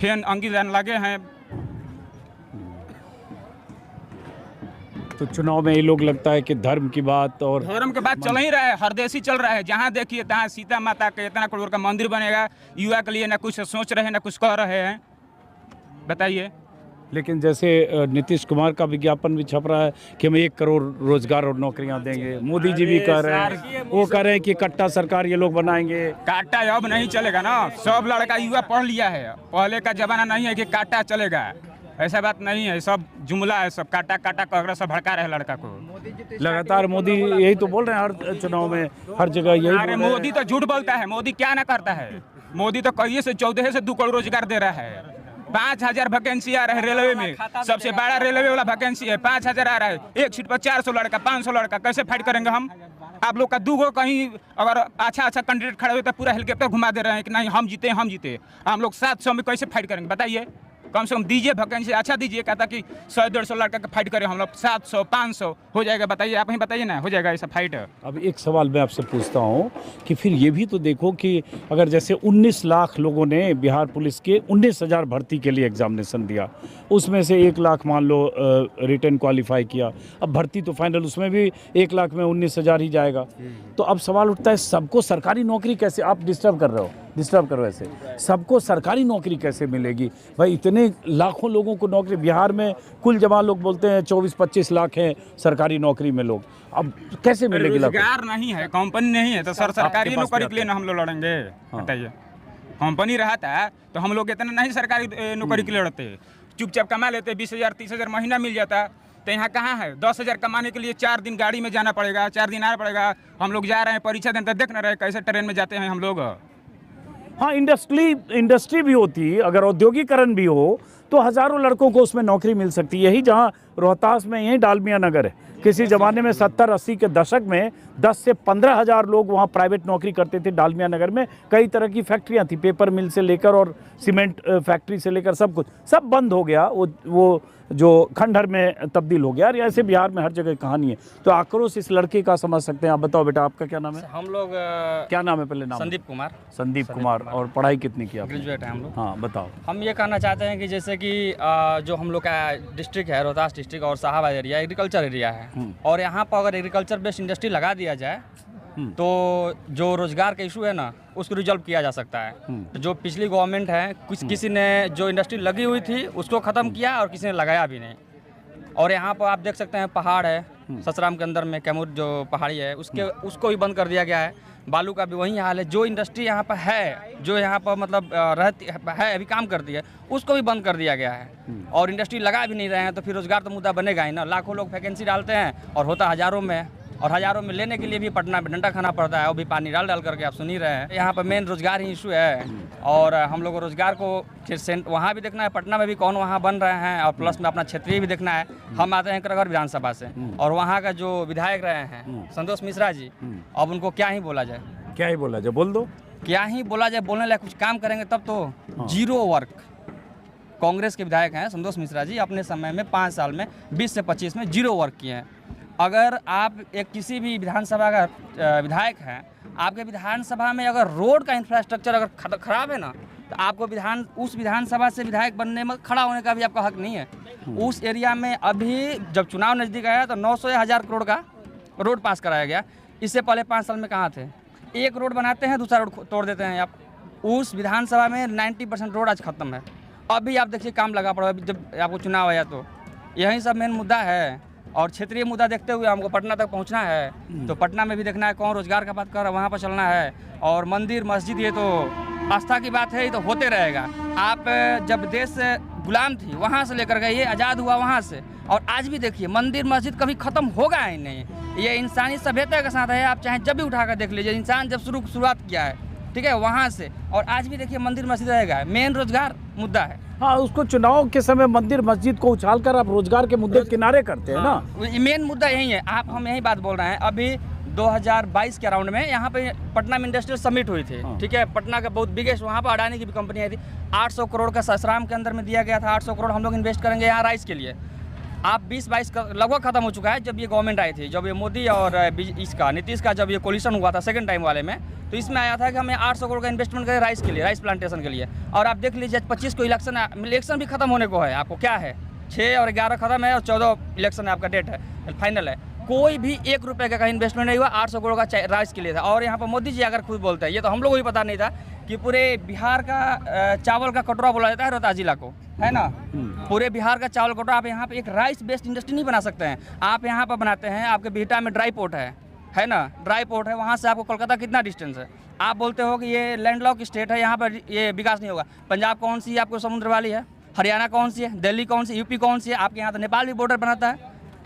फैन अंगी लगे हैं। तो चुनाव में ये लोग लगता है कि धर्म की बात और धर्म के बात चल ही रहा है, हरदेसी चल रहा है। जहाँ देखिए तहाँ सीता माता के इतना करोड़ का मंदिर बनेगा। युवा के लिए ना कुछ सोच रहे हैं ना कुछ कह रहे हैं। बताइए। लेकिन जैसे नीतीश कुमार का विज्ञापन भी छप रहा है कि हम 1 करोड़ रोजगार और नौकरियां देंगे। मोदी जी भी कह रहे हैं, वो कह रहे हैं कि कट्टा सरकार ये लोग बनाएंगे। काटा अब नहीं चलेगा ना। सब लड़का युवा पढ़ लिया है। पहले का जमाना नहीं है कि काटा चलेगा, ऐसा बात नहीं है। सब जुमला है, सब काटा काटा कह सब भड़का रहे लड़का को। लगातार मोदी यही तो बोल रहे हैं हर चुनाव में, हर जगह यही अरे मोदी तो झूठ बोलता है। मोदी क्या ना करता है? मोदी तो कहिए से 14 से 2 करोड़ रोजगार दे रहा है। 5000 वैकेंसी आ रहा है रेलवे में, सबसे बड़ा रेलवे वाला वैकेंसी है। 5000 आ रहा है। एक सीट पर 400 लड़का, 500 लड़का, कैसे फाइट करेंगे हम? आप लोग का 2 गो कहीं अगर अच्छा कैंडिडेट खड़े हुए तो पूरा हेलीकॉप्टर घुमा दे रहे हैं कि नहीं हम जीते, हम जीते। हम लोग 700 में कैसे फाइट करेंगे बताइए? कम से कम दीजिए वैकेंसी, अच्छा दीजिए। कहता कि 100-150 लड़का का फाइट करें हम लोग। 700 500 हो जाएगा? बताइए, आप ही बताइए ना, हो जाएगा ऐसा फाइट? अब एक सवाल मैं आपसे पूछता हूँ कि फिर ये भी तो देखो कि अगर जैसे 19 लाख लोगों ने बिहार पुलिस के 19,000 भर्ती के लिए एग्जामिनेशन दिया, उसमें से 1 लाख मान लो रिटर्न क्वालिफाई किया। अब भर्ती तो फाइनल, उसमें भी 1 लाख में 19,000 ही जाएगा। तो अब सवाल उठता है, सबको सरकारी नौकरी कैसे? आप डिस्टर्ब कर रहे हो, डिस्टर्ब करो ऐसे। सबको सरकारी नौकरी कैसे मिलेगी भाई? इतने लाखों लोगों को नौकरी, बिहार में कुल जमा लोग बोलते हैं 24-25 लाख हैं सरकारी नौकरी में लोग। अब कैसे मिलेगी? रोजगार नहीं है, कंपनी नहीं है, तो सरकारी नौकरी के लिए ना हम लोग लड़ेंगे? बताइए। कंपनी रहा था तो हम लोग इतना नहीं सरकारी नौकरी के लिए लड़ते। चुपचाप कमा लेते, 20,000 30,000 महीना मिल जाता तो यहाँ कहाँ है? 10,000 कमाने के लिए 4 दिन गाड़ी में जाना पड़ेगा, 4 दिन आना पड़ेगा। हम लोग जा रहे हैं परीक्षा देने, देख न रहे कैसे ट्रेन में जाते हैं हम लोग। हाँ, इंडस्ट्री भी होती, अगर औद्योगिकरण भी हो तो हज़ारों लड़कों को उसमें नौकरी मिल सकती है। यही जहाँ रोहतास में यही डालमिया नगर है, किसी ज़माने में 70-80 के दशक में 10 से 15 हज़ार लोग वहाँ प्राइवेट नौकरी करते थे डालमिया नगर में। कई तरह की फैक्ट्रियाँ थी, पेपर मिल से लेकर और सीमेंट फैक्ट्री से लेकर सब कुछ, सब बंद हो गया। वो जो खंडहर में तब्दील हो गया। और ऐसे बिहार में हर जगह कहानी है। तो आक्रोश इस लड़के का समझ सकते हैं। आप बताओ बेटा, आपका क्या नाम है? हम लोग क्या नाम है पहले? नाम संदीप कुमार। संदीप कुमार। और पढ़ाई कितनी की आपने? ग्रेजुएट है हम लोग। हाँ, बताओ। हम ये कहना चाहते हैं कि जैसे कि जो हम लोग का डिस्ट्रिक्ट है, रोहतास डिस्ट्रिक्ट और शाहाबाद एरिया एग्रीकल्चर एरिया है, और यहाँ पर अगर एग्रीकल्चर बेस्ड इंडस्ट्री लगा दिया जाए तो जो रोजगार का इशू है ना, उसको रिजॉल्व किया जा सकता है। जो पिछली गवर्नमेंट है, किसी ने जो इंडस्ट्री लगी हुई थी उसको ख़त्म किया और किसी ने लगाया भी नहीं। और यहाँ पर आप देख सकते हैं पहाड़ है, ससराम के अंदर में कैमूर जो पहाड़ी है उसको भी बंद कर दिया गया है। बालू का भी वही हाल है। जो इंडस्ट्री यहाँ पर है, जो यहाँ पर मतलब रहती है, अभी काम करती है, उसको भी बंद कर दिया गया है। और इंडस्ट्री लगा भी नहीं रहे हैं तो फिर रोजगार तो मुद्दा बनेगा ही ना। लाखों लोग वैकेंसी डालते हैं और होता हज़ारों में, और हज़ारों में लेने के लिए भी पटना में डंडा खाना पड़ता है। और भी पानी डाल करके आप सुन ही रहे हैं। यहाँ पर मेन रोजगार ही इशू है। और हम लोग को रोजगार को फिर वहाँ भी देखना है, पटना में भी कौन वहाँ बन रहे हैं, और प्लस में अपना क्षेत्रीय भी देखना है। हम आते हैं करगढ़ विधानसभा से, और वहाँ का जो विधायक रहे हैं संतोष मिश्रा जी, अब उनको क्या ही बोला जाए, क्या ही बोला जाए, बोल दो। क्या ही बोला जाए, बोलने लायक कुछ काम करेंगे तब तो। Zero work. कांग्रेस के विधायक हैं संतोष मिश्रा जी, अपने समय में 5 साल में 20 से 25 में जीरो वर्क किए हैं। अगर आप एक किसी भी विधानसभा का विधायक हैं, आपके विधानसभा में अगर रोड का इंफ्रास्ट्रक्चर अगर खराब है ना, तो आपको उस विधानसभा से विधायक बनने में खड़ा होने का भी आपका हक नहीं है। उस एरिया में अभी जब चुनाव नज़दीक आया तो 900 या 1000 करोड़ का रोड पास कराया गया। इससे पहले 5 साल में कहाँ थे? एक रोड बनाते हैं, दूसरा रोड तोड़ देते हैं आप। उस विधानसभा में 90% रोड आज खत्म है। अभी आप देखिए काम लगा पड़ा, जब आपको चुनाव आया तो यही सब मेन मुद्दा है। और क्षेत्रीय मुद्दा देखते हुए हमको पटना तक पहुंचना है, तो पटना में भी देखना है कौन रोजगार का बात कर रहा है, वहाँ पर चलना है। और मंदिर मस्जिद ये तो आस्था की बात है, ये तो होते रहेगा। आप जब देश गुलाम थी वहाँ से लेकर गए, ये आज़ाद हुआ वहाँ से, और आज भी देखिए मंदिर मस्जिद कभी ख़त्म होगा ही नहीं। ये इंसानी सभ्यता के साथ है। आप चाहे जब भी उठा कर देख लीजिए, इंसान जब शुरुआत किया है, ठीक है, वहाँ से, और आज भी देखिए मंदिर मस्जिद रहेगा। मेन रोजगार मुद्दा है। हाँ, उसको चुनाव के समय मंदिर मस्जिद को उछालकर आप रोजगार के मुद्दे किनारे करते हैं ना। मेन मुद्दा यही है। हम यही बात बोल रहे हैं। अभी 2022 के अराउंड में यहाँ पे पटना में इंडस्ट्रियल समिट हुई थी, ठीक है, पटना का बहुत बिगेस्ट, वहाँ पर अडानी की भी कंपनी आई थी। 800 करोड़ का ससराम के अंदर में दिया गया था। 800 करोड़ हम लोग इन्वेस्ट करेंगे यहाँ राइस के लिए। आप 20-22 लगभग खत्म हो चुका है। जब ये गवर्नमेंट आई थी, जब ये मोदी और इसका नीतीश का जब ये कोलिशन हुआ था सेकंड टाइम वाले में, तो इसमें आया था कि हमें 800 करोड़ का इन्वेस्टमेंट करें राइस के लिए, राइस प्लांटेशन के लिए। और आप देख लीजिए 25 को इलेक्शन भी खत्म होने को है। आपको क्या है, 6 और 11 खत्म है और 14 इलेक्शन आपका डेट है, फाइनल है। कोई भी 1 रुपये का इन्वेस्टमेंट नहीं हुआ। 800 करोड़ का राइस के लिए था। और यहाँ पर मोदी जी अगर खुद बोलते हैं, ये तो हम लोगों को भी पता नहीं था कि पूरे बिहार का चावल का कटोरा बोला जाता है रोहतास जिला को, है ना। पूरे बिहार का चावल कटोरा। आप यहाँ पे एक राइस बेस्ड इंडस्ट्री नहीं बना सकते हैं। आप यहाँ पर बनाते हैं, आपके बिहटा में ड्राई पोर्ट है ना, ड्राई पोर्ट है। वहाँ से आपको कोलकाता कितना डिस्टेंस है? आप बोलते हो कि ये लैंडलॉक स्टेट है, यहाँ पर ये विकास नहीं होगा। पंजाब कौन सी आपको समुद्र वाली है? हरियाणा कौन सी है? दिल्ली कौन सी? यूपी कौन सी है? आपके यहाँ तो नेपाल भी बॉर्डर बनाता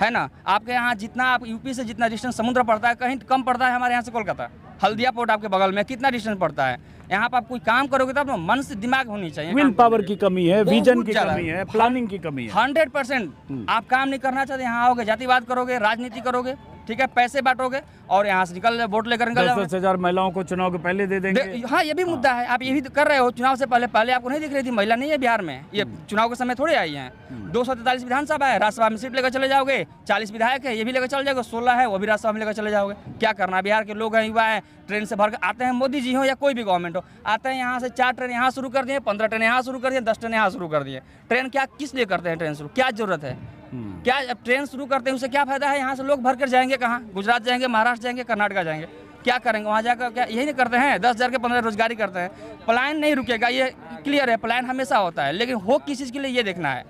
है ना। आपके यहाँ जितना आप यूपी से जितना डिस्टेंस समुद्र पड़ता है, कहीं कम पड़ता है हमारे यहाँ से कोलकाता। हल्दिया पोर्ट आपके बगल में, कितना डिस्टेंस पड़ता है? यहाँ पर आप कोई काम करोगे तब तो मन से दिमाग होनी चाहिए। विल पावर की कमी है, विजन की कमी है, प्लानिंग की कमी है। 100% आप काम नहीं करना चाहते, यहाँ आओगे जातिवाद करोगे, राजनीति करोगे, ठीक है, पैसे बांटोगे और यहाँ से निकल वोट लेकर निकल जाओगे। 10,000 महिलाओं को चुनाव के पहले दे देंगे। हाँ, ये भी मुद्दा है। आप ये भी कर रहे हो चुनाव से पहले आपको नहीं दिख रही थी महिला नहीं है बिहार में? ये चुनाव के समय थोड़े आई हैं। 243 विधानसभा है, राज्यसभा में सीट लेकर चले जाओगे। 40 विधायक है, ये भी लेकर चले जाओगे। 16 है, वो भी राज्यसभा में लेकर चले जाओगे। क्या करना? बिहार के लोग हैं, युवा हैं, ट्रेन से भर कर आते हैं। मोदी जी हो या कोई भी गवर्नमेंट हो, आते हैं यहाँ से 4 ट्रेन यहाँ शुरू कर दिए, 15 ट्रेन यहाँ शुरू कर दिए, 10 ट्रेन यहाँ शुरू कर दिए। ट्रेन क्या किस लिए करते हैं? ट्रेन शुरू क्या जरूरत है? क्या ट्रेन शुरू करते हैं उससे क्या फायदा है? यहाँ से लोग भर कर जाएंगे कहाँ? गुजरात जाएंगे, महाराष्ट्र जाएंगे, कर्नाटक जाएंगे। क्या करेंगे वहाँ जाकर? क्या यही नहीं करते हैं? 10,000 के 15 रोजगारी करते हैं। प्लान नहीं रुकेगा, ये क्लियर है। प्लान हमेशा होता है, लेकिन हो किस चीज़ के लिए ये देखना है।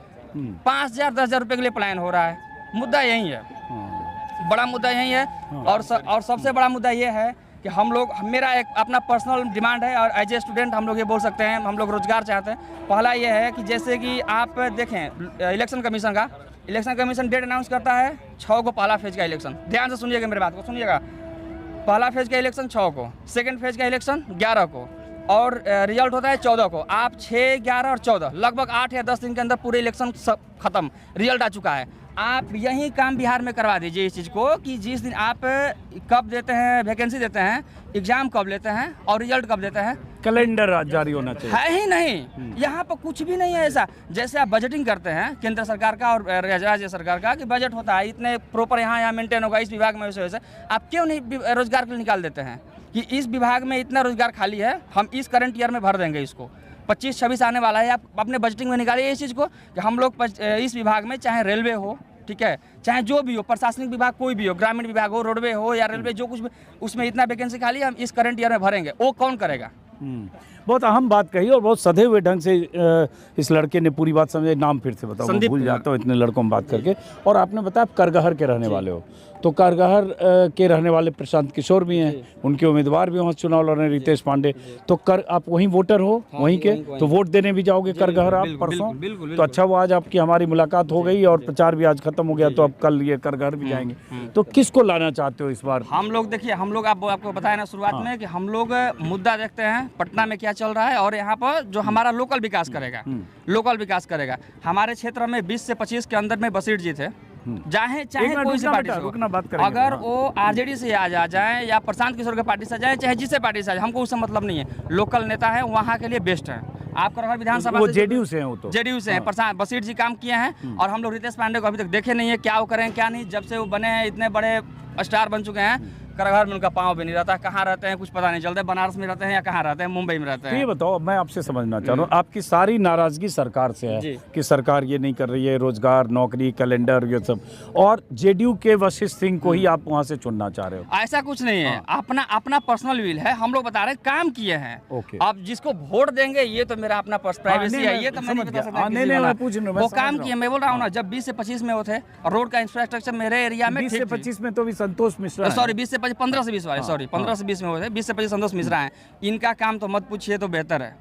5,000 10,000 रुपये के लिए प्लान हो रहा है। मुद्दा यही है, बड़ा मुद्दा यही है। और सबसे बड़ा मुद्दा ये है कि हम लोग, मेरा एक अपना पर्सनल डिमांड है, और एज ए स्टूडेंट हम लोग ये बोल सकते हैं, हम लोग रोजगार चाहते हैं। पहला ये है कि जैसे कि आप देखें इलेक्शन कमीशन का इलेक्शन कमीशन डेट अनाउंस करता है 6 को पहला फेज का इलेक्शन। ध्यान से सुनिएगा मेरे बात को, सुनिएगा। पहला फेज का इलेक्शन 6 को, सेकंड फेज का इलेक्शन 11 को, और रिजल्ट होता है 14 को। आप 6, 11 और 14 लगभग 8 या 10 दिन के अंदर पूरे इलेक्शन सब खत्म, रिजल्ट आ चुका है। आप यही काम बिहार में करवा दीजिए इस चीज़ को कि जिस दिन आप कब देते हैं, वैकेंसी देते हैं, एग्जाम कब लेते हैं और रिजल्ट कब देते हैं, कैलेंडर जारी होना चाहिए। है ही नहीं। यहाँ पर कुछ भी नहीं है ऐसा। जैसे आप बजटिंग करते हैं केंद्र सरकार का और राज्य सरकार का कि बजट होता है इतने प्रॉपर यहाँ मेंटेन होगा, इस विभाग में वैसे आप क्यों नहीं रोजगार के लिए निकाल देते हैं कि इस विभाग में इतना रोजगार खाली है, हम इस करंट ईयर में भर देंगे इसको। 25-26 आने वाला है, आप अपने बजटिंग में निकालिए इस चीज़ को कि हम लोग इस विभाग में, चाहे रेलवे हो, ठीक है, चाहे जो भी हो, प्रशासनिक विभाग कोई भी हो, ग्रामीण विभाग हो, रोडवे हो या रेलवे, जो कुछ भी, उसमें इतना वैकेंसी खाली हम इस करंट ईयर में भरेंगे। वो कौन करेगा? बहुत अहम बात कही और बहुत सधे हुए ढंग से इस लड़के ने पूरी बात समझे। नाम फिर से बताओ, मैं भूल जाता हूँ इतने लड़कों में बात करके। और आपने बताया आप करगहर के रहने वाले हो, तो करगहर के रहने वाले प्रशांत किशोर भी हैं, उनके उम्मीदवार भी वहाँ चुनाव लड़ रहे हैं, रितेश पांडे। तो आप वहीं वोटर हो, वहीं के, तो वोट देने भी जाओगे करगहर आप परसों? तो अच्छा, वो आज आपकी हमारी मुलाकात हो गई और प्रचार भी आज खत्म हो गया, तो अब कल ये करगहर भी जाएंगे। तो किसको लाना चाहते हो इस बार? हम लोग देखिए, हम लोग आपको बताया ना शुरुआत में कि हम लोग मुद्दा देखते हैं पटना में क्या चल रहा है और यहाँ पर जो हमारा लोकल विकास करेगा, लोकल विकास करेगा। हमारे क्षेत्र में 20 से 25 के अंदर में बसीर जी थे, चाहे कोई सी पार्टी से हो, अगर वो आरजेडी से आ जाए या प्रशांत किशोर के पार्टी से जाए, चाहे जिससे पार्टी से आ जाए, हमको उससे मतलब नहीं है। लोकल नेता है, वहाँ के लिए बेस्ट है। आप करगहर विधानसभा वो जेडीयू से हैं, वो तो जेडीयू से हैं। प्रशांत बसीर जी काम किए हैं और हम लोग रितेश पांडे को अभी तक देखे नहीं है क्या वो करें क्या नहीं। जब से वो बने हैं, इतने बड़े स्टार बन चुके हैं, करगहर में उनका पाँव भी नहीं रहता। कहाँ रहते हैं कुछ पता नहीं चलता, बनारस में रहते हैं या कहाँ रहते हैं, मुंबई में रहते हैं। ये बताओ, मैं आपसे समझना चाह रहा हूँ, आपकी सारी नाराजगी सरकार से है कि सरकार ये नहीं कर रही है, रोजगार, नौकरी, कैलेंडर, ये सब, और जेडीयू के वशिष्ठ सिंह को ही आप वहाँ से चुनना चाह रहे हो? ऐसा कुछ नहीं है, अपना पर्सनल विल है। हम लोग बता रहे हैं काम किए हैं। आप जिसको वोट देंगे ये तो मेरा अपना प्राइवेसी है, ये तो मैं नहीं बता सकता। वो काम किए, मैं बोल रहा हूँ ना, जब 20 से 25 में वो थे, रोड का इंफ्रास्ट्रक्चर मेरे एरिया में 20 से 25 में तो भी संतोष मिश्रा, सॉरी 20 से 15 से 20 वाले, सॉरी 15 से 20 में होते हैं, 20 से 25 संतोष मिश्रा हैं। इनका काम तो मत पूछिए, तो बेहतर है।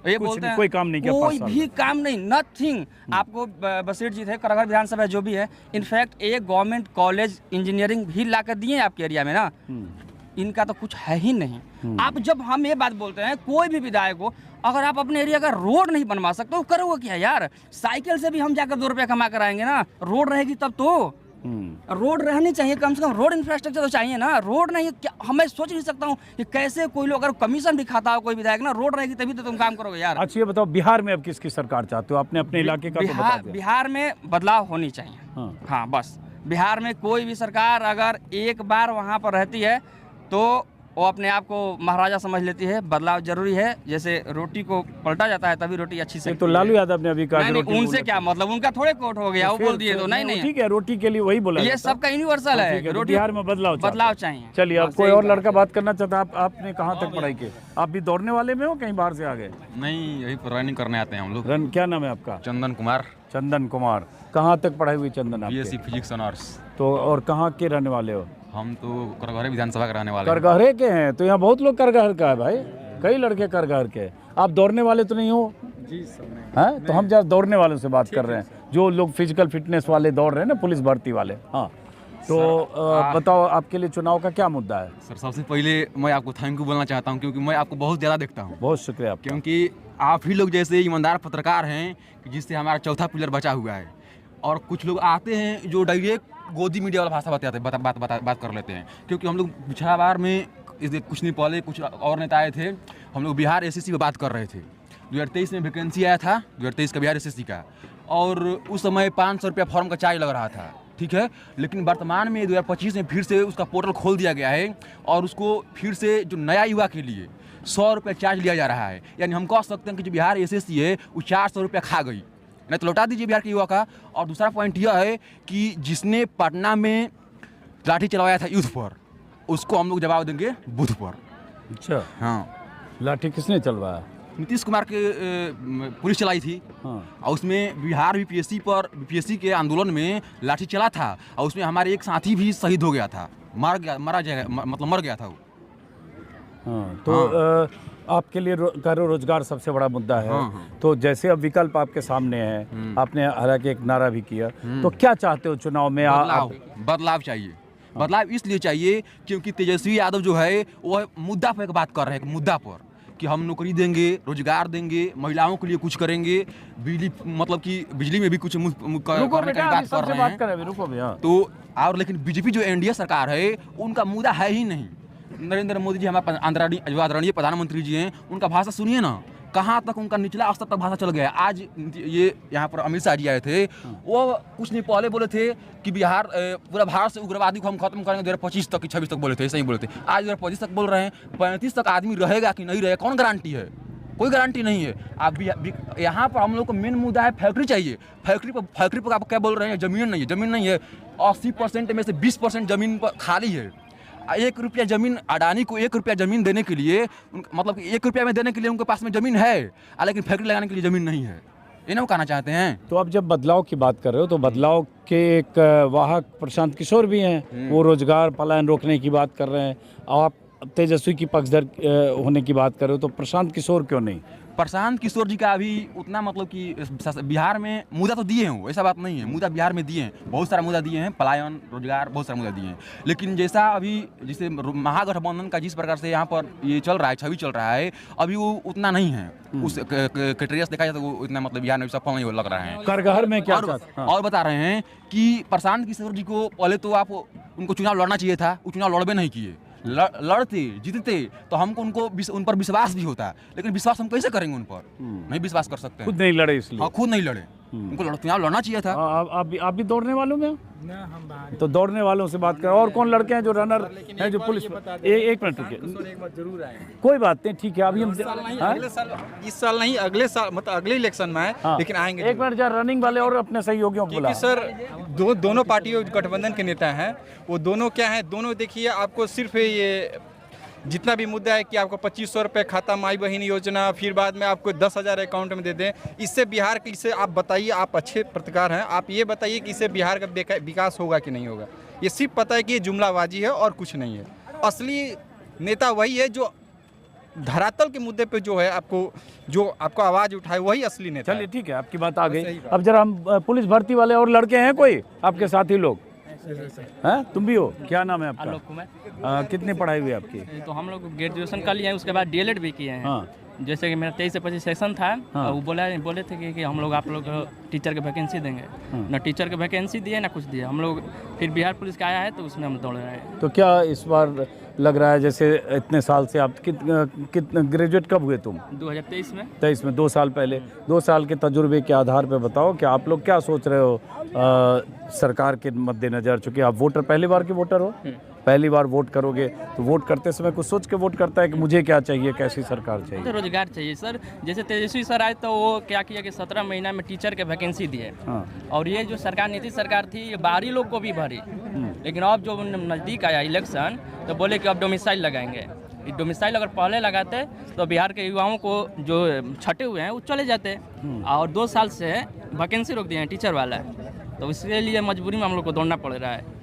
ये बोलते हैं कोई काम नहीं किया, कोई भी काम नहीं, नथिंग। आपको बसीर जी थे, करगहर विधानसभा जो भी है, इनफैक्ट एक गवर्नमेंट कॉलेज इंजीनियरिंग भी ला कर दिए आपके एरिया में ना। इनका तो कुछ है ही नहीं। आप जब हम ये बात बोलते हैं, कोई भी विधायक हो, अगर आप अपने एरिया का रोड नहीं बनवा सकते तो करोगे क्या यार? साइकिल से भी हम जाकर 2 रुपया कमा कर आएंगे ना, रोड रहेगी तब तो। रोड रहनी चाहिए, कम से कम रोड इंफ्रास्ट्रक्चर तो चाहिए ना। रोड नहीं, क्या हमें सोच नहीं सकता हूँ कि कैसे कोई लोग, अगर कमीशन भी खाता हो कोई विधायक ना, रोड रहेगी तभी तो तुम काम करोगे यार। अच्छा, ये बताओ, बिहार में अब किसकी सरकार चाहते हो? अपने अपने इलाके का तो बता दो। बिहार में बदलाव होनी चाहिए। हाँ बस, बिहार में कोई भी सरकार अगर एक बार वहाँ पर रहती है तो वो अपने आप को महाराजा समझ लेती है। बदलाव जरूरी है, जैसे रोटी को पलटा जाता है तभी रोटी अच्छी से। तो लालू यादव ने अभी कहा, उनसे क्या मतलब, उनका थोड़े कोट हो गया, वो बोल दिए तो नहीं, ठीक है, रोटी के लिए वही बोला। ये सबका यूनिवर्सल है, रोटी बिहार में बदलाव चाहिए। चलिए, अब कोई और लड़का बात करना चाहता है? आपने कहाँ तक पढ़ाई की? आप भी दौड़ने वाले में हो, कहीं बाहर से आ गए? नहीं, यही रनिंग करने आते हैं हम लोग। क्या नाम है आपका? चंदन कुमार। चंदन कुमार, कहाँ तक पढ़ाई हुई चंदन आपकी? BSc physics honours. तो और कहाँ के रहने वाले हो? हम तो करगहर विधानसभा के रहने वाले हैं। करगहरे के हैं? तो यहाँ बहुत लोग करगहर का है भाई, कई लड़के करगहर के। आप दौड़ने वाले तो नहीं हो? जी सर। हैं तो हम जरा दौड़ने वालों से बात कर रहे हैं, जो लोग फिजिकल फिटनेस वाले दौड़ रहे हैं ना, पुलिस भर्ती वाले। हाँ, तो बताओ, आपके लिए चुनाव का क्या मुद्दा है? सर, सबसे पहले मैं आपको थैंक यू बोलना चाहता हूँ, क्योंकि मैं आपको बहुत ज़्यादा देखता हूँ। बहुत शुक्रिया आपका। क्योंकि आप ही लोग जैसे ईमानदार पत्रकार हैं जिससे हमारा चौथा पिलर बचा हुआ है। और कुछ लोग आते हैं जो डायरेक्ट गोदी मीडिया वाला भाषा बताते हैं, बात कर लेते हैं। क्योंकि हम लोग पिछला बार में कुछ दिन पहले कुछ और नेता आए थे, हम लोग बिहार SSC पे बात कर रहे थे। 2023 में वैकेंसी आया था, 2023 का बिहार SSC का, और उस समय 500 रुपया फॉर्म का चार्ज लग रहा था, ठीक है। लेकिन वर्तमान में 2025 में फिर से उसका पोर्टल खोल दिया गया है और उसको फिर से जो नया युवा के लिए 100 रुपया चार्ज लिया जा रहा है। यानी हम कह सकते हैं कि जो बिहार SSC है वो 400 रुपया खा गई, नहीं तो लौटा दीजिए बिहार के युवा का। और दूसरा पॉइंट यह है कि जिसने पटना में लाठी चलवाया था यूथ पर, उसको हम लोग जवाब देंगे बूथ पर। अच्छा, हाँ। लाठी किसने चलवाया? नीतीश कुमार के पुलिस चलाई थी। हाँ। और उसमें बिहार BPSC के आंदोलन में लाठी चला था और उसमें हमारे एक साथी भी शहीद हो गया था, मर गया था वो। हाँ, तो आपके लिए रोजगार सबसे बड़ा मुद्दा है। हाँ, हाँ। तो जैसे अब विकल्प आपके सामने है, आपने हालांकि एक नारा भी किया, तो क्या चाहते हो चुनाव में? बदलाव चाहिए। बदलाव इसलिए चाहिए क्योंकि तेजस्वी यादव जो है वो मुद्दा पर एक बात कर रहे हैं, मुद्दा पर कि हम नौकरी देंगे, रोजगार देंगे, महिलाओं के लिए कुछ करेंगे, बिजली मतलब कि बिजली में भी कुछ करने की बात कर रहे हैं। तो और लेकिन बीजेपी जो एनडीए सरकार है उनका मुद्दा है ही नहीं। नरेंद्र मोदी जी हमारे आदरणीय प्रधानमंत्री जी हैं, उनका भाषा सुनिए ना, कहाँ तक उनका निचला स्तर तक भाषा चल गया। आज ये यहाँ पर अमित शाह जी आए थे, वो कुछ नहीं पहले बोले थे कि बिहार पूरा भारत से उग्रवादी को हम खत्म करेंगे 2025 तक कि 26 तक बोले थे, ऐसे ही बोले थे। आज 2025 तक बोल रहे हैं, 35 तक आदमी रहेगा कि नहीं रहेगा, कौन गारंटी है? कोई गारंटी नहीं है। आप यहाँ पर हम लोग को मेन मुद्दा है फैक्ट्री चाहिए। फैक्ट्री पर आप क्या बोल रहे हैं? जमीन नहीं है। 80% में से 20% जमीन पर खाली है। 1 रुपया जमीन, अडानी को 1 रुपया जमीन देने के लिए मतलब कि 1 रुपया में देने के लिए उनके पास में जमीन है, लेकिन फैक्ट्री लगाने के लिए जमीन नहीं है। ये ना कहना चाहते हैं। तो अब जब बदलाव की बात कर रहे हो तो बदलाव के एक वाहक प्रशांत किशोर भी हैं, वो रोजगार पलायन रोकने की बात कर रहे हैं। और आप तेजस्वी की पक्षधर होने की बात कर रहे हो, तो प्रशांत किशोर क्यों नहीं? प्रशांत किशोर जी का अभी उतना मतलब कि बिहार में मुद्दा तो दिए हैं, ऐसा बात नहीं है। मुद्दा बिहार में दिए हैं, बहुत सारा मुद्दा दिए हैं, पलायन, रोजगार, बहुत सारा मुद्दा दिए हैं। लेकिन जैसा अभी जैसे महागठबंधन का जिस प्रकार से यहाँ पर ये चल रहा है, छवि चल रहा है, अभी वो उतना नहीं है। उस क्राइटेरिया देखा जाए तो वो इतना मतलब बिहार में सफल नहीं लग रहा है। करगहर में क्या और बता रहे हैं कि प्रशांत किशोर जी को पहले तो आप उनको चुनाव लड़ना चाहिए था, वो चुनाव लड़बे नहीं किए। लड़ते जीतते तो हमको उन पर विश्वास भी होता, लेकिन विश्वास हम कैसे करेंगे? उन पर नहीं विश्वास कर सकते। खुद नहीं लड़े इसलिए। हाँ, खुद नहीं लड़े, उनको चुनाव लड़ना चाहिए था। आप भी दौड़ने वालों में तो दौड़ने वालों से बात करें। और कौन लड़के हैं जो रनर हैं, जो पुलिस? एक मिनट रुकिए, जरूर आए, कोई बात नहीं, ठीक है। अभी हम इस साल नहीं, अगले साल मतलब अगले इलेक्शन में है, लेकिन आएंगे। एक मिनट, जरा रनिंग वाले और अपने सहयोगियों को बुला। सर दोनों पार्टियों गठबंधन के नेता हैं, वो दोनों क्या हैं, दोनों देखिए आपको सिर्फ ये जितना भी मुद्दा है कि आपको 2500 रुपये खाता, माई बहन योजना, फिर बाद में आपको 10,000 अकाउंट में दे दें, इससे बिहार के, इससे आप बताइए, आप अच्छे पत्रकार हैं, आप ये बताइए कि इससे बिहार का विकास होगा कि नहीं होगा। ये सिर्फ पता है कि ये जुमलाबाजी है और कुछ नहीं है। असली नेता वही है जो धरातल के मुद्दे पे जो है आपको आवाज़ उठाए, वही असली नेता। चलिए ठीक है, आपकी बात आ गई। अब जरा हम पुलिस भर्ती वाले और लड़के हैं कोई आपके साथी लोग हैं? तुम भी हो? क्या नाम है आपका? आलोक कुमार। कितनी पढ़ाई हुई आपकी? तो हम लोग ग्रेजुएशन कर लिए हैं, उसके बाद डीएलएड भी किए हैं। हाँ। जैसे कि मेरा 23 से 25 सेशन था। हाँ। वो बोले थे कि हम लोग आप लोग टीचर के वैकेंसी देंगे। ना टीचर के वैकेंसी दिए ना कुछ दिए। हम लोग फिर बिहार पुलिस का आया है तो उसमें हम दौड़ रहे हैं। तो क्या इस बार लग रहा है, जैसे इतने साल से आप कितने ग्रेजुएट कब हुए तुम? 2023 में। 23 में, 2 साल पहले। 2 साल के तजुर्बे के आधार पे बताओ कि आप लोग क्या सोच रहे हो सरकार के मद्देनजर? चूँकि आप वोटर, पहली बार के वोटर हो, पहली बार वोट करोगे, तो वोट करते समय कुछ सोच के वोट करता है कि मुझे क्या चाहिए, कैसी सरकार चाहिए? तो रोजगार चाहिए सर। जैसे तेजस्वी सर आए तो वो क्या किया कि 17 महीना में टीचर के वैकेंसी दिए। हाँ। और ये जो सरकार नीतीश सरकार थी, ये बाहरी लोग को भी भरी। लेकिन अब जो नज़दीक आया इलेक्शन, तो बोले कि अब डोमिसाइल लगाएंगे। डोमिसाइल अगर पहले लगाते तो बिहार के युवाओं को जो छटे हुए हैं वो चले जाते। और 2 साल से वैकेंसी रोक दिए हैं टीचर वाला, तो इसके लिए मजबूरी में हम लोग को दौड़ना पड़ रहा है।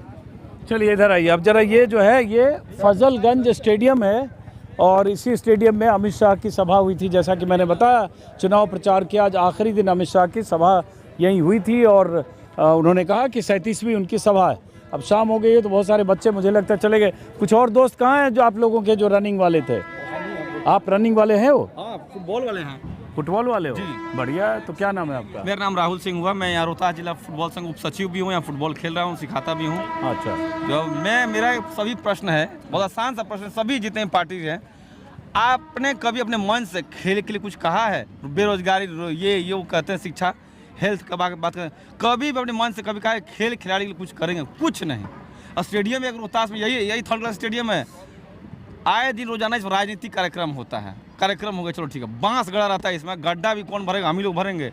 चलिए इधर आइए। अब जरा ये जो है, ये फजलगंज स्टेडियम है और इसी स्टेडियम में अमित शाह की सभा हुई थी। जैसा कि मैंने बताया, चुनाव प्रचार के आज आखिरी दिन अमित शाह की सभा यहीं हुई थी और उन्होंने कहा कि 37वीं उनकी सभा है। अब शाम हो गई है तो बहुत सारे बच्चे मुझे लगता है चले गए। कुछ और दोस्त कहाँ हैं जो आप लोगों के जो रनिंग वाले थे? आप रनिंग वाले हैं? वो फुटबॉल वाले हैं। फुटबॉल वाले हो? बढ़िया है। तो क्या नाम है आपका? मेरा नाम राहुल सिंह हुआ। मैं यहाँ रोहतास जिला फुटबॉल संघ उप सचिव भी हूँ। यहाँ फुटबॉल खेल रहा हूँ, सिखाता भी हूँ। अच्छा। जो मेरा सभी प्रश्न है, बहुत आसान सा प्रश्न, सभी जितने पार्टी हैं, आपने कभी अपने मन से खेल के लिए कुछ कहा है? बेरोजगारी, ये वो कहते हैं, शिक्षा, हेल्थ का बात करें, कभी भी अपने मन से कभी कहा है खेल खिलाड़ी के लिए कुछ करेंगे? कुछ नहीं। और स्टेडियम में, रोहतास में यही थर्ड क्लास स्टेडियम है, आए दिन रोजाना इस राजनीतिक कार्यक्रम होता है। कार्यक्रम हो गया, चलो ठीक है, बांस गड़ा रहता है इसमें, गड्ढा भी कौन भरेगा? हम ही लोग भरेंगे।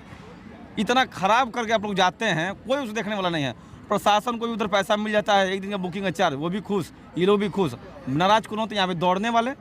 इतना खराब करके आप लोग जाते हैं, कोई उसे देखने वाला नहीं है। प्रशासन को भी उधर पैसा मिल जाता है, एक दिन का बुकिंग का चार्ज, वो भी खुश, ये लोग भी खुश। नाराज कौन होते हैं? यहाँ पे दौड़ने वाले।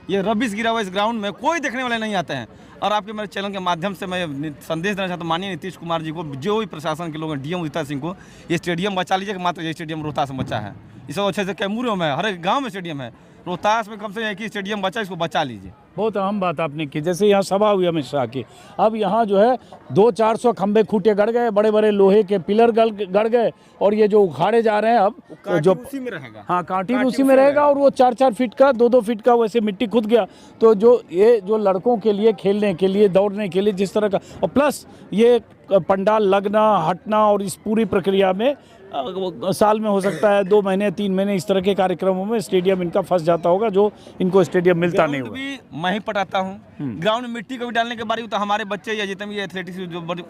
ये रबिश गिरा हुआ इस ग्राउंड में, कोई देखने वाले नहीं आते हैं। और आपके मेरे चैनल के माध्यम से मैं संदेश देना चाहता हूँ माननीय नीतीश कुमार जी को, जो भी प्रशासन के लोग हैं, डीएम उदिता सिंह को, ये स्टेडियम बचा लीजिए। मात्र ये स्टेडियम रोहतास में बचा है। इस अच्छे से कैमूरों में, हर एक गाँव में स्टेडियम है। रोहतास में कम से कम एक ही स्टेडियम बचा, इसको बचा लीजिए। बहुत अहम बात आपने की। जैसे यहाँ सभा हुई अमित शाह की, अब यहाँ जो है 200-400 खंबे खूटे गड़ गए, बड़े बड़े लोहे के पिलर गड़ गए, और ये जो उखाड़े जा रहे हैं अब जो उसी में रहेगा। हाँ, कांटी भी उसी में रहेगा, और वो 4-4 फीट का 2-2 फीट का वैसे मिट्टी खुद गया। तो जो ये जो लड़कों के लिए खेलने के लिए, दौड़ने के लिए जिस तरह का, और प्लस ये पंडाल लगना हटना, और इस पूरी प्रक्रिया में साल में हो सकता है 2 महीने 3 महीने इस तरह के कार्यक्रमों में स्टेडियम इनका फंस जाता होगा, जो इनको स्टेडियम मिलता नहीं होगा। भी मैं ही पटाता हूँ, ग्राउंड में मिट्टी को भी डालने के बारे तो हमारे बच्चे या जितने भी एथलेटिक्स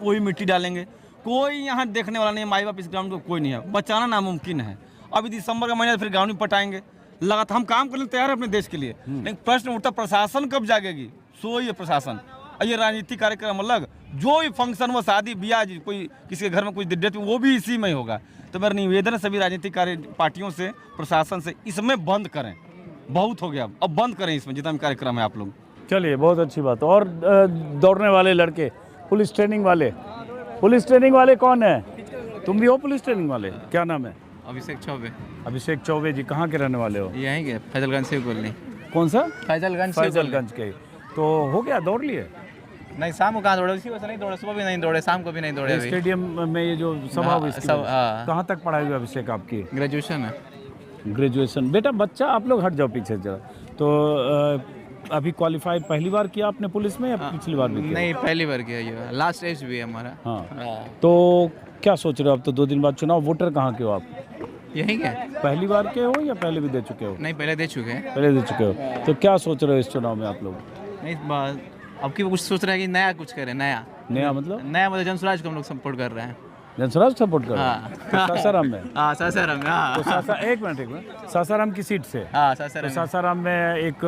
वही मिट्टी डालेंगे। कोई यहाँ देखने वाला नहीं है, माई बाप इस ग्राउंड को कोई नहीं है, बचाना नामुमकिन है। अभी दिसंबर का महीना फिर ग्राउंड में पटाएंगे, लगातार हम काम करने तैयार है अपने देश के लिए, लेकिन प्रश्न उठता प्रशासन कब जागेगी? सोइए प्रशासन। ये राजनीतिक कार्यक्रम अलग, जो भी फंक्शन वो शादी ब्याह, कोई किसी के घर में कुछ डेथ, वो भी इसी में ही होगा। तो मेरा निवेदन है सभी राजनीतिक पार्टियों से, प्रशासन से, इसमें बंद करें, बहुत हो गया, अब बंद करें इसमें जितना भी कार्यक्रम है आप लोग। चलिए, बहुत अच्छी बात। और दौड़ने वाले लड़के, पुलिस ट्रेनिंग वाले कौन है? तुम भी हो पुलिस ट्रेनिंग वाले? क्या नाम है? अभिषेक चौबे। अभिषेक चौबे जी, कहाँ के रहने वाले हो? यहीं के फैजलगंज से बोलनी। कौन सा? फैजलगंज के। तो हो गया, दौड़ लिए? नहीं, शाम को कहाँ दौड़े, उसी वजह से नहीं दौड़े, सुबह भी नहीं दौड़े, शाम को भी नहीं दौड़े। अभी स्टेडियम में ये जो सभा हुई, कहाँ तक पढ़ाई हुई अभिषेक आपकी? ग्रेजुएशन है। ग्रेजुएशन। बेटा बच्चा, आप लोग हट जाओ पीछे जरा। तो अभी क्वालिफाई पहली बार किया आपने पुलिस में या पिछली बार भी किया? नहीं, पहली बार किया, ये लास्ट एज भी है हमारा। हाँ। तो क्या सोच रहे हो अब तो 2 दिन बाद चुनाव? वोटर कहाँ के हो आप? यहीं के। पहली बार के हो या पहले भी दे चुके हो? नहीं, पहले दे चुके हैं। पहले दे चुके हो। तो क्या सोच रहे हो इस चुनाव में आप लोग? नहीं, अब की कुछ सोच रहे हैं कि नया कुछ करें। नया मतलब जनसुराज को हम लोग सपोर्ट कर रहे हैं। जनसुराज सपोर्ट कर रहे हैं? तो सासाराम में? हाँ, सासाराम में। हाँ, तो एक मिनट, सासाराम की सीट से? हाँ, सासाराम में एक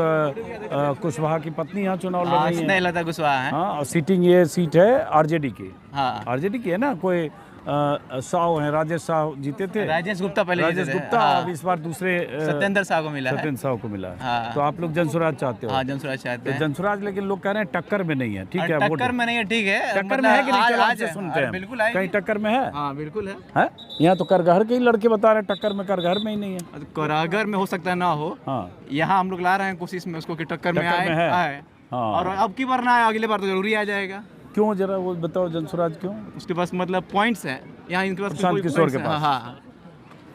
कुशवाहा की पत्नी यहाँ चुनाव लड़ रही है। नहीं, लता कुशवाहा है। हाँ, और ये सीट है आरजेडी की। हाँ, आरजेडी की है ना। कोई साहु हैं, राजेश साहु जीते थे। राजेश गुप्ता पहले, राजेश गुप्ता। हाँ। अब इस बार दूसरे सत्येंद्र साहु को मिला है। सत्येंद्र साहु को मिला है। हाँ। तो आप लोग जनसुराज चाहते हो? हाँ, जनसुराज चाहते हैं। जनसुराज, लेकिन लोग कह रहे हैं टक्कर में नहीं है। ठीक है, टक्कर में नहीं है, ठीक है। टक्कर में है कि नहीं? आज सुनते हैं, बिल्कुल कहीं टक्कर में है? हाँ, बिल्कुल है। यहाँ तो करगहर के ही लड़के बता रहे हैं टक्कर में, करगहर में ही नहीं है। करगहर में हो सकता है ना हो। हाँ, यहाँ हम लोग ला रहे हैं कोशिश में उसको कि टक्कर में आए। और अब की बार ना आए, अगले बार तो जरूरी आ जाएगा। क्यों, जरा वो बताओ जनसुराज क्यों? उसके पास मतलब पॉइंट्स हैं, यहाँ इनके पास प्रशांत किशोर के पास। हाँ,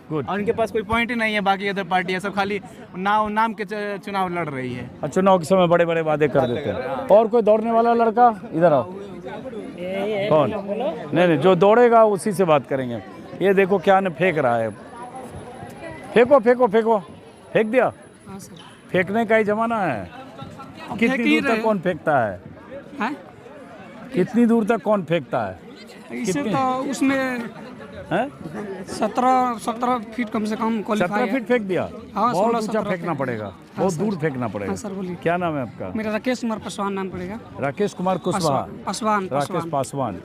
गुड। और इनके पास कोई पॉइंट ही नहीं है। बाकी अदर पार्टी है सब खाली नाम के चुनाव लड़ रही है। चुनाव के समय बड़े बड़े वादे कर देते हैं। और कोई दौड़ने वाला लड़का इधर आओ। कौन? नहीं, जो दौड़ेगा उसी से बात करेंगे। ये देखो क्या न फेंक रहा है। फेंको। फेंक दिया? फेंकने का ही जमाना है। कितनी दूर तक कौन फेंकता है? कितनी दूर तक कौन फेंकता है? इसे तो उसमें 17 फीट कम से कम क्वालिफाई है। 17 फीट फेंक दिया? हाँ, बहुत ऊंचा फेंकना पड़ेगा, बहुत दूर फेंकना पड़ेगा। हाँ सर, बोलिए। क्या नाम है आपका? मेरा राकेश कुमार पासवान नाम पड़ेगा। राकेश कुमार कुशवाहा? राकेश पासवान।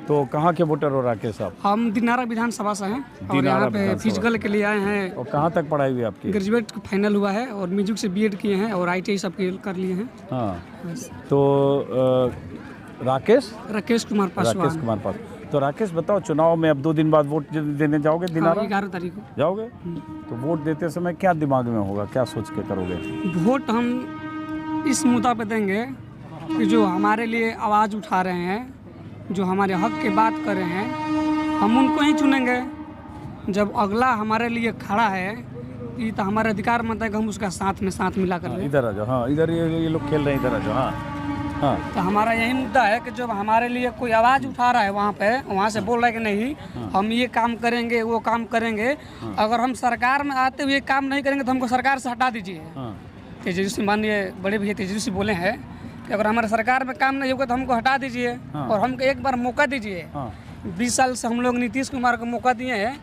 तो कहाँ के वोटर हो राकेश साहब? हम दिनारा विधानसभा से हैं और यहाँ पे फिजिकल के लिए आए हैं। और कहाँ तक पढ़ाई हुई आपकी? ग्रेजुएट फाइनल हुआ है और म्यूजिक से बीएड किए हैं और ITI सब कर लिए हैं। हाँ, तो राकेश कुमार पासवान। तो राकेश बताओ, चुनाव में अब 2 दिन बाद वोट देने जाओगे दिनारा? 11 तारीख को जाओगे? तो वोट देते समय क्या दिमाग में होगा, क्या सोच के करोगे? वोट हम इस मुद्दा पे देंगे कि जो हमारे लिए आवाज़ उठा रहे हैं, जो हमारे हक की बात कर रहे हैं, हम उनको ही चुनेंगे। जब अगला हमारे लिए खड़ा है, ये तो हमारा अधिकार बनता है कि हम उसका साथ मिला कर लें। इधर आ जाओ। हाँ, इधर ये लोग खेल रहे हैं, इधर आ जाओ। हाँ, तो हमारा यही मुद्दा है कि जब हमारे लिए कोई आवाज़ उठा रहा है वहाँ से बोल रहा है कि नहीं, हम ये काम करेंगे, वो काम करेंगे। अगर हम सरकार में आते हुए काम नहीं करेंगे तो हमको सरकार से हटा दीजिए। तेजस्वी, माननीय बड़े भैया तेजस्वी बोले हैं कि अगर हमारे सरकार में काम नहीं होगा तो हमको हटा दीजिए और हमको एक बार मौका दीजिए। 20 साल से हम लोग नीतीश कुमार को मौका दिए हैं,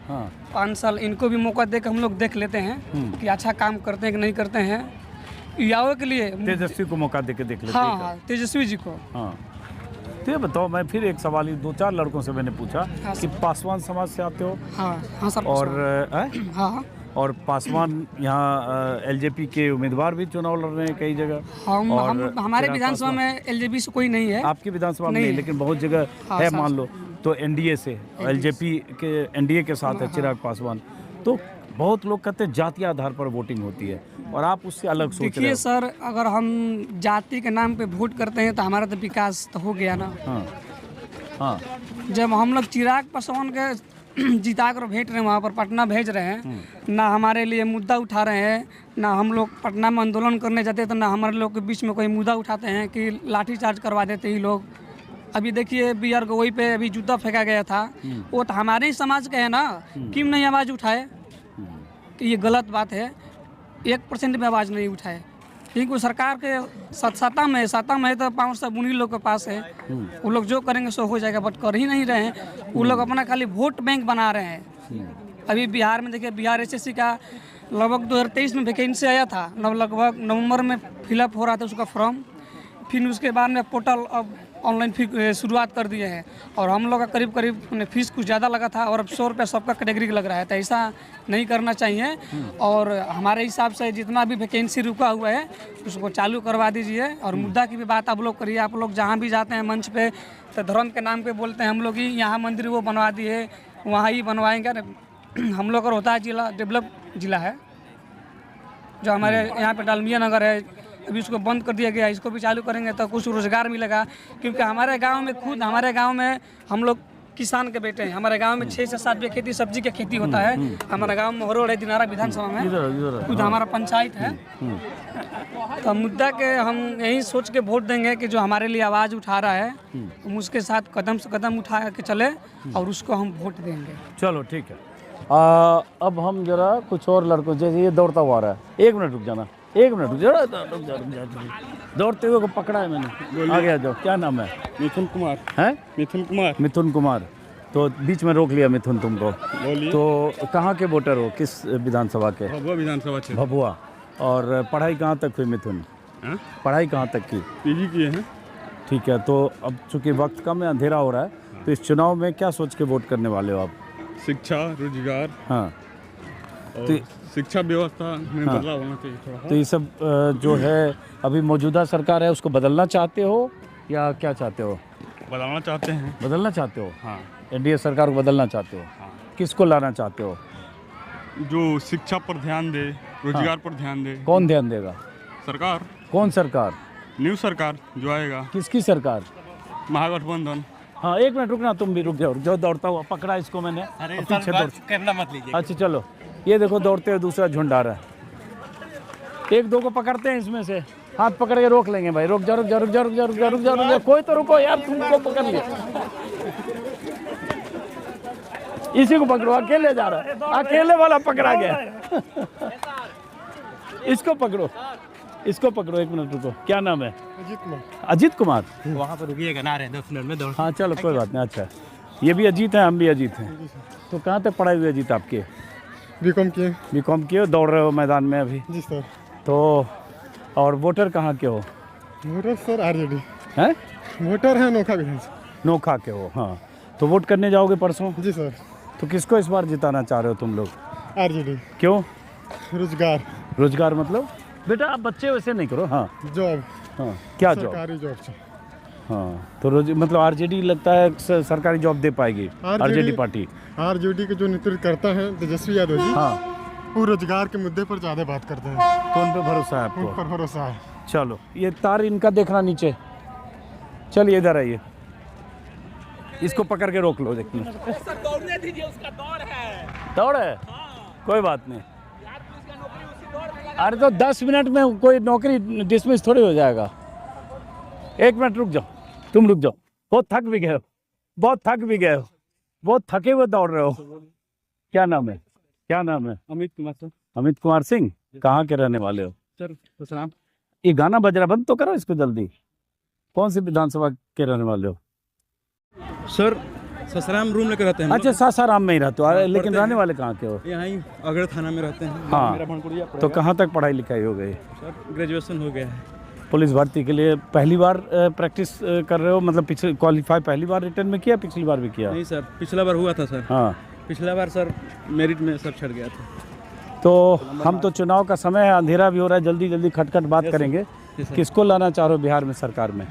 5 साल इनको भी मौका दे के हम लोग देख लेते हैं कि अच्छा काम करते हैं कि नहीं करते हैं। युवाओं के लिए तेजस्वी को मौका दे के देख लेते हैं। हाँ, तेजस्वी जी को। हाँ, तो ये बताओ, मैं फिर एक सवाल 2-4 लड़कों से मैंने पूछा कि पासवान समाज से आते हो? हाँ सर। और और पासवान यहाँ LJP के उम्मीदवार भी चुनाव लड़ रहे हैं कई जगह। हमारे विधानसभा में LJP से कोई नहीं है। आपकी विधानसभा में नहीं, लेकिन बहुत जगह है मान लो। तो NDA से, LJP के NDA के साथ है चिराग पासवान। तो बहुत लोग कहते हैं जातीय आधार पर वोटिंग होती है और आप उससे अलग सोच रहे देखिए हो। सर, अगर हम जाति के नाम पे वोट करते हैं तो हमारा तो विकास तो हो गया ना। हाँ हाँ जब हम लोग चिराग पासवान के जिता कर भेज रहे हैं, वहाँ पर पटना भेज रहे हैं, ना हमारे लिए मुद्दा उठा रहे हैं, ना हम लोग पटना में आंदोलन करने जाते तो ना हमारे लोग के बीच में कोई मुद्दा उठाते हैं कि लाठीचार्ज करवा देते ही लोग। अभी देखिए BR गवई पे अभी जूता फेंका गया था, वो तो हमारे ही समाज के है ना, क्यों नहीं आवाज़ उठाए? कि ये गलत बात है, 1% में आवाज़ नहीं उठाए, क्योंकि सरकार के सत्ता में है तो 500 उन्हीं लोग के पास है, वो लोग जो करेंगे सो हो जाएगा, बट कर ही नहीं रहे हैं। वो लोग अपना खाली वोट बैंक बना रहे हैं। अभी बिहार में देखिए, बिहार SSC का लगभग 2023 में वैकेंसी आया था, लगभग नवंबर में फिलअप हो रहा था उसका फॉर्म, फिर उसके बाद में पोर्टल अब ऑनलाइन फिर शुरुआत कर दिए हैं, और हम लोग का करीब फीस कुछ ज़्यादा लगा था और अब 100 रुपये सबका कैटेगरी लग रहा है, तो ऐसा नहीं करना चाहिए। और हमारे हिसाब से जितना भी वैकेंसी रुका हुआ है उसको चालू करवा दीजिए। और मुद्दा की भी बात आप लोग करिए, आप लोग जहाँ भी जाते हैं मंच पे तो धर्म के नाम पे बोलते हैं हम लोग ही यहाँ मंदिर वो बनवा दिए, वहाँ ही बनवाएंगे। हम लोग का रोहतास जिला डेवलप जिला है, जो हमारे यहाँ पे डालमिया नगर है, अभी उसको बंद कर दिया गया, इसको भी चालू करेंगे तो कुछ रोजगार मिलेगा। क्योंकि हमारे गांव में हम लोग किसान के बेटे हैं। हमारे गांव में 6 से 7 बीघा खेती सब्जी की खेती होता है। हमारा गांव में हरोड़ है, दिनारा विधानसभा में खुद हमारा पंचायत है। तो मुद्दा के हम यही सोच के वोट देंगे कि जो हमारे लिए आवाज़ उठा रहा है हम उसके साथ कदम से कदम उठा के चले और उसको हम वोट देंगे। चलो ठीक है। अब हम जरा कुछ और लड़कों, जैसे ये दौड़ता हुआ आ रहा है, 1 मिनट रुक जाना, 1 मिनट रुक जा, दौड़ते हुए को पकड़ा है मैंने, आ गया जाओ। क्या नाम है? मिथुन कुमार है। मिथुन कुमार। तो बीच में रोक लिया मिथुन तुमको। बोलिए। तो कहाँ के वोटर हो, किस विधानसभा के? भभुआ विधानसभा क्षेत्र। भभुआ। और पढ़ाई कहाँ तक हुई मिथुन? पढ़ाई कहाँ तक की? PG किए हैं। ठीक है। तो अब चूंकि वक्त कम है, अंधेरा हो रहा है, तो इस चुनाव में क्या सोच के वोट करने वाले हो आप? शिक्षा, रोजगार, हाँ, तो शिक्षा व्यवस्था में बदलाव होना चाहिए थोड़ा। तो ये सब जो है अभी मौजूदा सरकार है उसको बदलना चाहते हो या क्या चाहते हो? बदलना चाहते हैं। बदलना चाहते हो? हाँ। NDA सरकार को बदलना चाहते हो? हाँ। किसको लाना चाहते हो? जो शिक्षा पर ध्यान दे, रोजगार पर ध्यान दे। कौन ध्यान देगा? सरकार। कौन सरकार? न्यू सरकार जो आएगा। किसकी सरकार? महागठबंधन। हाँ, 1 मिनट रुकना, तुम भी रुक जाओ। जो दौड़ता हुआ पकड़ा इसको मैंने, पीछे दौड़ करना मत लीजिए। अच्छा चलो, ये देखो दौड़ते हुए दूसरा झुंड आ रहा है। 1-2 को पकड़ते हैं इसमें से, हाथ पकड़ के रोक लेंगे भाई। रुक जा, कोई तो रुको यार, तुमको पकड़ लिया। इसी को पकड़ो, अकेले जा रहा है, अकेले वाला पकड़ा गया। इसको पकड़ो, 1 मिनट रुको। क्या नाम है? अजीत कुमार। वहाँ पर रुकिएगा ना, रहे 10 मिनट में दौड़। हाँ चलो कोई बात नहीं। अच्छा, ये भी अजीत है, हम भी अजीत हैं। तो कहाँ तक पढ़ाई हुई अजीत आपकी? बीकॉम किए। दौड़ रहे हो मैदान में अभी? जी सर। तो और वोटर कहाँ के हो? वोटर सर RJD हैं? वोटर है नोखा विधानसभा। नोखा के हो? हाँ। तो वोट करने जाओगे परसों? जी सर। तो किसको इस बार जिताना चाह रहे हो तुम लोग? RJD। क्यों? रोजगार मतलब? बेटा आप बच्चे वैसे नहीं करो। हाँ, जॉब। हाँ, क्या जॉब? सरकारी जॉब। हाँ, तो मतलब RJD लगता है सरकारी जॉब दे पाएगी? RJD party. RJD के जो नेतृत्व करता है तेजस्वी यादव जी, हाँ, वो रोजगार के मुद्दे पर ज़्यादा बात करते हैं। तो उन पे भरोसा है आपको? उन पर भरोसा है। चलो, ये तार इनका देखना नीचे। चलिए इधर आइए, इसको पकड़ के रोक लो। देखिए दौड़ने दीजिए, उसका दौड़ है। कोई बात नहीं। अरे तो 10 मिनट में कोई नौकरी डिसमिस थोड़ी हो जाएगा। 1 मिनट रुक जाओ, तुम रुक जाओ। बहुत थक भी गए हो, बहुत थके हुए दौड़ रहे हो। क्या नाम है? अमित कुमार सर। अमित कुमार सिंह। कहाँ के रहने वाले हो? सर ससराम। ये गाना बज रहा, बंद तो करो इसको जल्दी। कौन सी विधानसभा के रहने वाले हो? सर ससराम रूम लेकर रहते हैं। अच्छा, सासाराम में ही रहते हो, लेकिन रहने वाले कहाँ के हो? यहाँ ही अगड़ थाना में रहते हैं। हाँ। मेरा भनपुरिया पड़ेगा। तो कहाँ तक पढ़ाई लिखाई हो गई? सर ग्रेजुएशन हो गया है। पुलिस भर्ती के लिए पहली बार प्रैक्टिस कर रहे हो? मतलब पिछले क्वालिफाई पहली बार रिटर्न में किया, पिछली बार भी किया? नहीं सर, पिछला बार हुआ था सर। हाँ, पिछला बार सर मेरिट में सब छट गया था। तो हम तो चुनाव का समय है, अंधेरा भी हो रहा है, जल्दी खटखट बात करेंगे। किसको लाना चाह रहे हो बिहार में सरकार में?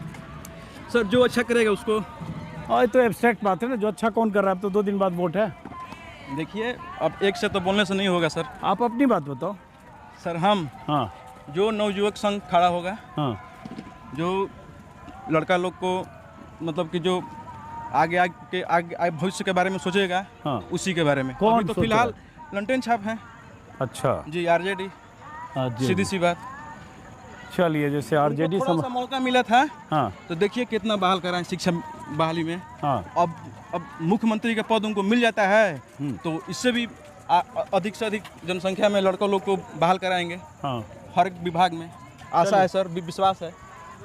सर जो अच्छा करेगा उसको। और तो एब्स्ट्रैक्ट बात है ना, जो अच्छा कौन कर रहा है। अब तो 2 दिन बाद वोट है। देखिए अब एक से तो बोलने से नहीं होगा सर। आप अपनी बात बताओ सर। हम जो नवयुवक संघ खड़ा होगा, जो लड़का लोग को मतलब कि जो आगे भविष्य के बारे में सोचेगा, उसी के बारे में। कौन तो फिलहाल लंटेन छाप हैं। अच्छा जी, आरजेडी, सीधी सी बात। चलिए, जैसे आरजेडी सा मौका मिला था तो देखिए कितना बहाल कराएं शिक्षा बहाली में। अब मुख्यमंत्री का पद उनको मिल जाता है तो इससे भी अधिक से अधिक जनसंख्या में लड़कों लोग को बहाल कराएंगे हर एक विभाग में। आशा है सर, विश्वास है।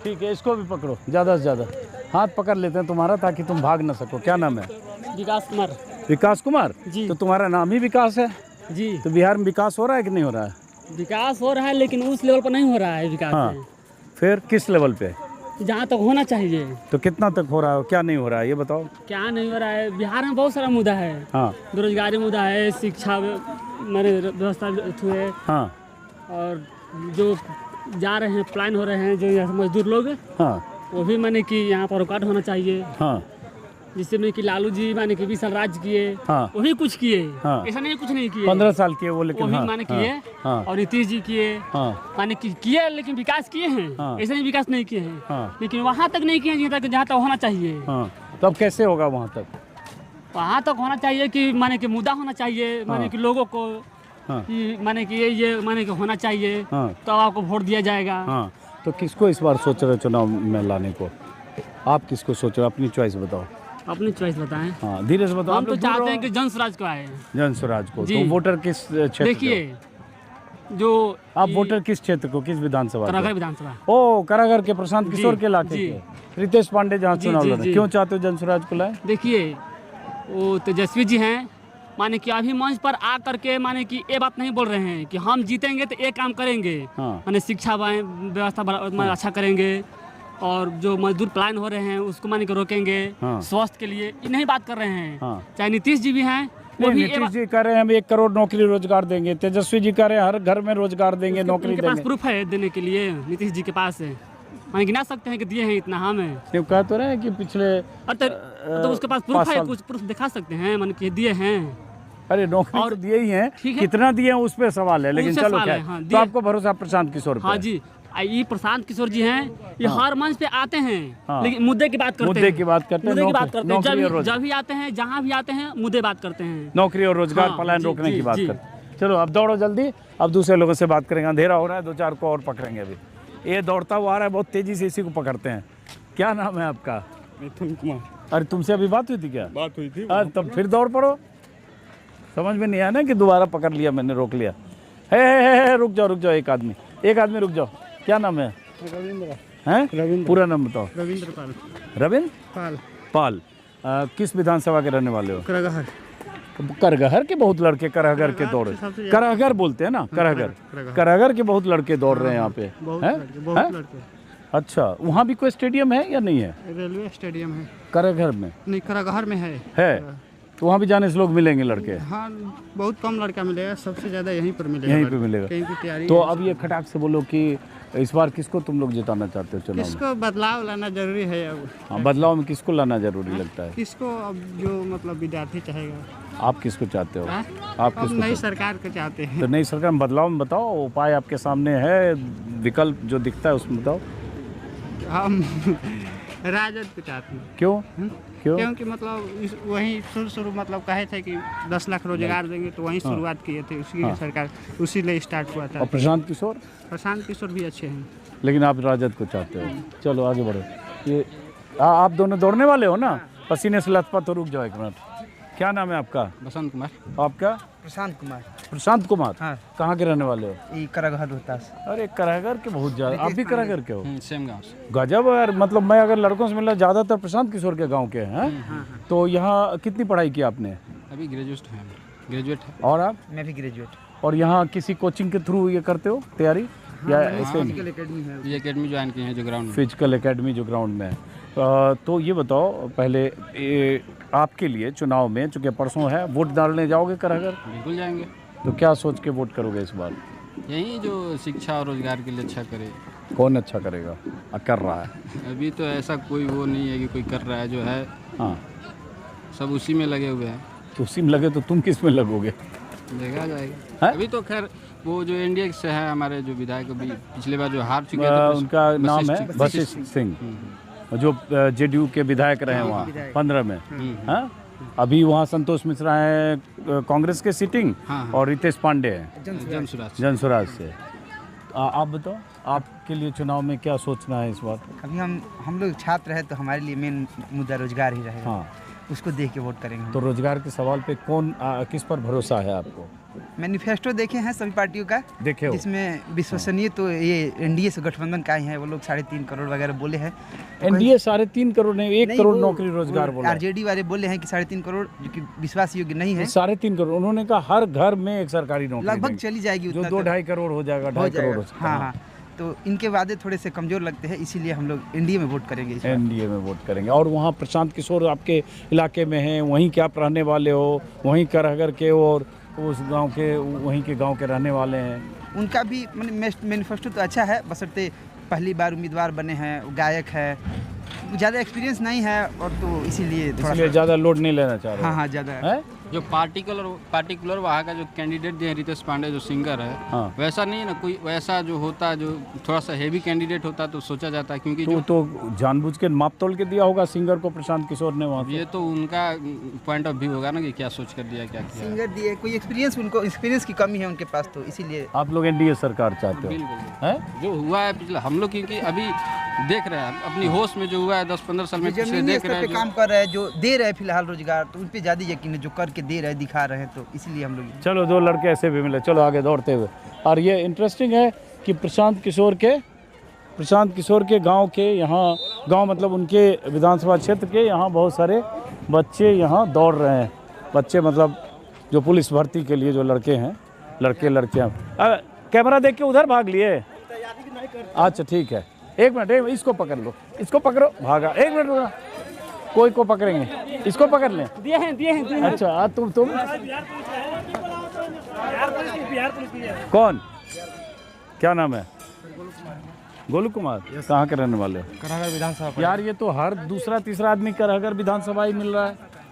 ठीक है, इसको भी पकड़ो ज़्यादा से ज़्यादा। हाथ पकड़ लेते हैं तुम्हारा ताकि तुम भाग ना सको। क्या नाम है? विकास कुमार। विकास कुमार जी। तो तुम्हारा नाम ही विकास है जी। तो बिहार में विकास हो रहा है कि नहीं हो रहा है? विकास हो रहा है लेकिन उस लेवल पर नहीं हो रहा है विकास। फिर किस लेवल पे? जहाँ तक होना चाहिए। तो कितना तक हो रहा है, क्या नहीं हो रहा है ये बताओ। क्या नहीं हो रहा है? बिहार में बहुत सारा मुद्दा है। बेरोजगारी मुद्दा है, शिक्षा मेरे व्यवस्था है। और जो जा रहे हैं, प्लान हो रहे हैं जो यहाँ मजदूर लोग, वो भी माने कि यहाँ पर रुकावट होना चाहिए। जिससे में कि लालू जी माने कि 20 साल राज किए, वो भी कुछ किए। ऐसा नहीं कुछ नहीं किए। 15 साल किए वो, लेकिन वो भी माने किए। और नीतीश जी किए, माने कि किए लेकिन विकास किए हैं। ऐसा नहीं विकास नहीं किए हैं, लेकिन वहाँ तक नहीं किए जहाँ तक होना चाहिए। तो अब कैसे होगा वहाँ तक? वहाँ तक होना चाहिए कि माने कि मुद्दा होना चाहिए, माने कि लोगों को कि माने कि ये माने कि होना चाहिए, तो आपको वोट दिया जाएगा। तो किसको इस बार सोच रहे चुनाव में लाने को? आप किसको सोच रहे हो? अपनी चॉइस बताओ। अपनी चॉइस बताएं। हाँ, धीरे से बताओ। हम तो चाहते हैं कि जन स्वराज को आए। जन स्वराज को। तो वोटर किस क्षेत्र? देखिए, जो आप वोटर किस क्षेत्र को, किस विधानसभा? कराघर विधानसभा। ओ, कराघर के प्रशांत किशोर के इलाके के रितेश पांडे जहाँ चुनाव लड़ रहे। क्यों चाहते हो जन स्वराज को लाए? देखिए, वो तेजस्वी जी हैं, माने कि अभी मंच पर आ करके माने कि ये बात नहीं बोल रहे हैं कि हम जीतेंगे तो ये काम करेंगे। माने शिक्षा व्यवस्था अच्छा करेंगे और जो मजदूर प्लान हो रहे हैं उसको माने कि रोकेंगे। स्वास्थ्य के लिए ये नहीं बात कर रहे हैं। चाहे नीतीश जी भी हैं, नीतीश जी कह रहे हैं हम 1 करोड़ नौकरी रोजगार देंगे। तेजस्वी जी कह रहे हैं हर घर में रोजगार देंगे, नौकरी देंगे। प्रूफ है देने के लिए, नीतीश जी के पास है। माने गिना सकते हैं कि दिए हैं इतना। हमें कह तो रहे हैं कि पिछले तो उसके पास प्रूफ है, कुछ प्रूफ दिखा सकते हैं माने कि दिए हैं। अरे नौकरी और दिए ही हैं, कितना दिए हैं उस पर सवाल है, लेकिन चलो क्या तो आपको भरोसा प्रशांत किशोर पे? हाँ जी, ये प्रशांत किशोर जी हैं, ये हर मंच पे आते हैं लेकिन मुद्दे की बात करते हैं। मुद्दे की बात करते हैं, जब भी आते हैं, जहाँ भी आते हैं मुद्दे बात करते हैं, नौकरी और रोजगार पलायन रोकने की बात करते हैं। चलो अब दौड़ो जल्दी, अब दूसरे लोगों से बात करेंगे। अंधेरा हो रहा है, 2-4 को और पकड़ेंगे। अभी ये दौड़ता हुआ आ रहा है बहुत तेजी से, इसी को पकड़ते हैं। क्या नाम है आपका? मिथुन कुमार। अरे तुमसे अभी बात हुई थी क्या? बात हुई थी। तब फिर दौड़ पड़ो। समझ में नहीं आया ना कि दोबारा पकड़ लिया मैंने, रोक लिया। है रुक जाओ, एक आदमी रुक जाओ। क्या नाम है? रविंद्र। हैं? पूरा नाम बताओ। रविंद्र पाल। रविंद्र पाल। किस विधानसभा के रहने वाले हो? करगहर के बहुत लड़के करहगर के दौड़ रहे। करहगर बोलते हैं ना, करहगर के बहुत लड़के दौड़ रहे हैं यहाँ पे। बहुत लड़के। अच्छा, वहाँ भी कोई स्टेडियम है या नहीं है? रेलवे स्टेडियम है करहगर में। नहीं, करगहर में है। तो वहाँ भी जाने से लोग मिलेंगे लड़के? हाँ, बहुत कम लड़का मिलेगा, सबसे ज़्यादा यहीं पर मिलेगा। कहीं की तैयारी। तो अब ये खटाक से बोलो कि इस बार किसको तुम लोग जिताना चाहते हो चुनाव में? किसको बदलाव लाना जरूरी है अब। हाँ, बदलाव में किसको लाना जरूरी लगता है? किसको अब जो मतलब विद्यार्थी चाहेगा। आप किसको चाहते हो? आप किसको? नई सरकार को चाहते हैं। तो नई सरकार में बदलाव में बताओ, उपाय आपके सामने है, विकल्प जो दिखता है उसमें बताओ। हम राजद को चाहते हैं। क्यों? क्योंकि मतलब वहीं शुरू मतलब कहे थे कि 10 लाख रोजगार देंगे, तो वहीं शुरुआत किए थे, उसी सरकार उसी लिए स्टार्ट हुआ था। और प्रशांत किशोर भी अच्छे हैं, लेकिन आप राजद को चाहते हो। चलो आगे बढ़ो। ये आप दोनों दौड़ने वाले हो ना? पसीने से लथपथ हो। रुक जाओ 1 मिनट। क्या नाम है आपका? बसंत कुमार। आपका? प्रशांत कुमार। हाँ। कहाँ के रहने वाले हो? करगहर रोहतास। अरे करहगर के बहुत ज्यादा। आप भी करहगर के हो? सेम गाँव से। गजब यार, मतलब मैं अगर लड़कों से मिला ज्यादातर प्रशांत किशोर के गांव के हैं। तो यहाँ कितनी पढ़ाई की आपने? अभी ग्रेजुएट है। और आप? मैं भी ग्रेजुएट। और यहाँ किसी कोचिंग के थ्रू ये करते हो तैयारी या ऐसे? फिजिकल एकेडमी है, ये एकेडमी ज्वाइन की है जो ग्राउंड में। फिजिकल एकेडमी जो ग्राउंड में है। तो ये बताओ पहले, आपके लिए चुनाव में चूँकि परसों है, वोट डालने जाओगे करहगर? बिल्कुल जाएंगे। तो क्या सोच के वोट करोगे इस बार? यही जो शिक्षा और रोजगार के लिए अच्छा करे। कौन अच्छा करेगा? कर रहा है अभी तो ऐसा कोई वो नहीं है कि कोई कर रहा है, जो है हाँ सब उसी में लगे हुए हैं। तो उसी में लगे तो तुम किस में लगोगे? देखा जाएगा। अभी तो खैर वो जो एनडीए से है हमारे जो विधायक अभी पिछले बार जो हार चुके थे उनका नाम है वशिष्ठ सिंह, जो जेडीयू के विधायक रहे वहाँ 15 में। हाँ, अभी वहाँ संतोष मिश्रा है कांग्रेस के सीटिंग और रितेश पांडे है जनसुराज से। आप बताओ, आपके लिए चुनाव में क्या सोचना है इस बार? अभी हम लोग छात्र हैं तो हमारे लिए मेन मुद्दा रोजगार ही रहेगा। हाँ, उसको देख के वोट करेंगे। तो रोजगार के सवाल पे किस पर भरोसा है आपको? मैनिफेस्टो देखे हैं सभी पार्टियों का, देखे हो? जिसमें विश्वसनीय तो ये एनडीए से गठबंधन का ही है। वो लोग 3.5 करोड़ वगैरह बोले हैं। एनडीए 3.5 करोड़ नहीं, 1 करोड़ नौकरी रोजगार बोला। आरजेडी वाले बोले हैं कि 3.5 करोड़, जो कि विश्वास योग्य नहीं है। 3.5 करोड़ उन्होंने कहा हर घर में एक सरकारी नौकरी लगभग चली जाएगी, जो 2-2.5 करोड़ हो जाएगा, 2.5 करोड़। हाँ, तो इनके वादे थोड़े से कमजोर लगते हैं, इसीलिए हम लोग एनडीए में वोट करेंगे। एनडीए में वोट करेंगे। और वहाँ प्रशांत किशोर आपके इलाके में हैं, वहीं के आप रहने वाले हो, वहीं करहगर के हो और उस गांव के, वहीं के गांव के रहने वाले हैं। उनका भी मैनिफेस्टो तो अच्छा है, बशर्ते पहली बार उम्मीदवार बने हैं, गायक है, ज़्यादा एक्सपीरियंस नहीं है, और तो इसीलिए ज़्यादा लोड नहीं लेना चाह रहे। हाँ, ज़्यादा है। जो पार्टिकुलर वहाँ का जो कैंडिडेट जो है रितेश पांडे जो सिंगर है, वैसा नहीं है ना, कोई वैसा जो होता जो थोड़ा सा हेवी कैंडिडेट होता तो सोचा जाता है, क्योंकि तो जानबूझ के माप तोल के दिया होगा सिंगर को प्रशांत किशोर ने वहाँ। ये तो उनका पॉइंट ऑफ व्यू होगा ना कि क्या सोच कर दिया, क्या किया। सिंगर दिए, कोई एक्सपीरियंस, उनको एक्सपीरियंस की कमी है उनके पास, तो इसीलिए आप लोग एनडीए सरकार चाहते हो? बिल्कुल। जो हुआ है पिछले हम लोग, क्योंकि अभी देख रहे हैं अपनी होश में जो हुआ है 10-15 साल में, पिछले देख रहे हैं काम कर रहे हैं, जो दे रहे हैं फिलहाल रोजगार, तो उन पे ज्यादा यकीन है, जो करके दे रहे हैं, दिखा रहे हैं, तो इसीलिए हम लोग। चलो 2 लड़के ऐसे भी मिले, चलो आगे दौड़ते हुए। और ये इंटरेस्टिंग है कि प्रशांत किशोर के गांव के यहाँ, गांव मतलब उनके विधानसभा क्षेत्र के यहाँ बहुत सारे बच्चे यहाँ दौड़ रहे हैं। बच्चे मतलब जो पुलिस भर्ती के लिए जो लड़के हैं, लड़कियाँ। कैमरा देख के उधर भाग लिए? अच्छा ठीक है, 1 मिनट, इसको पकड़ लो, इसको पकड़ो, भागा। 1 मिनट रुका, कोई को पकड़ेंगे, इसको पकड़ लें। दिए हैं। अच्छा, तुम कौन, क्या नाम है? गोलू कुमार। कहाँ के रहने वाले हो? करहगर विधानसभा। यार ये तो हर दूसरा तीसरा आदमी करहगर विधानसभा ही मिल रहा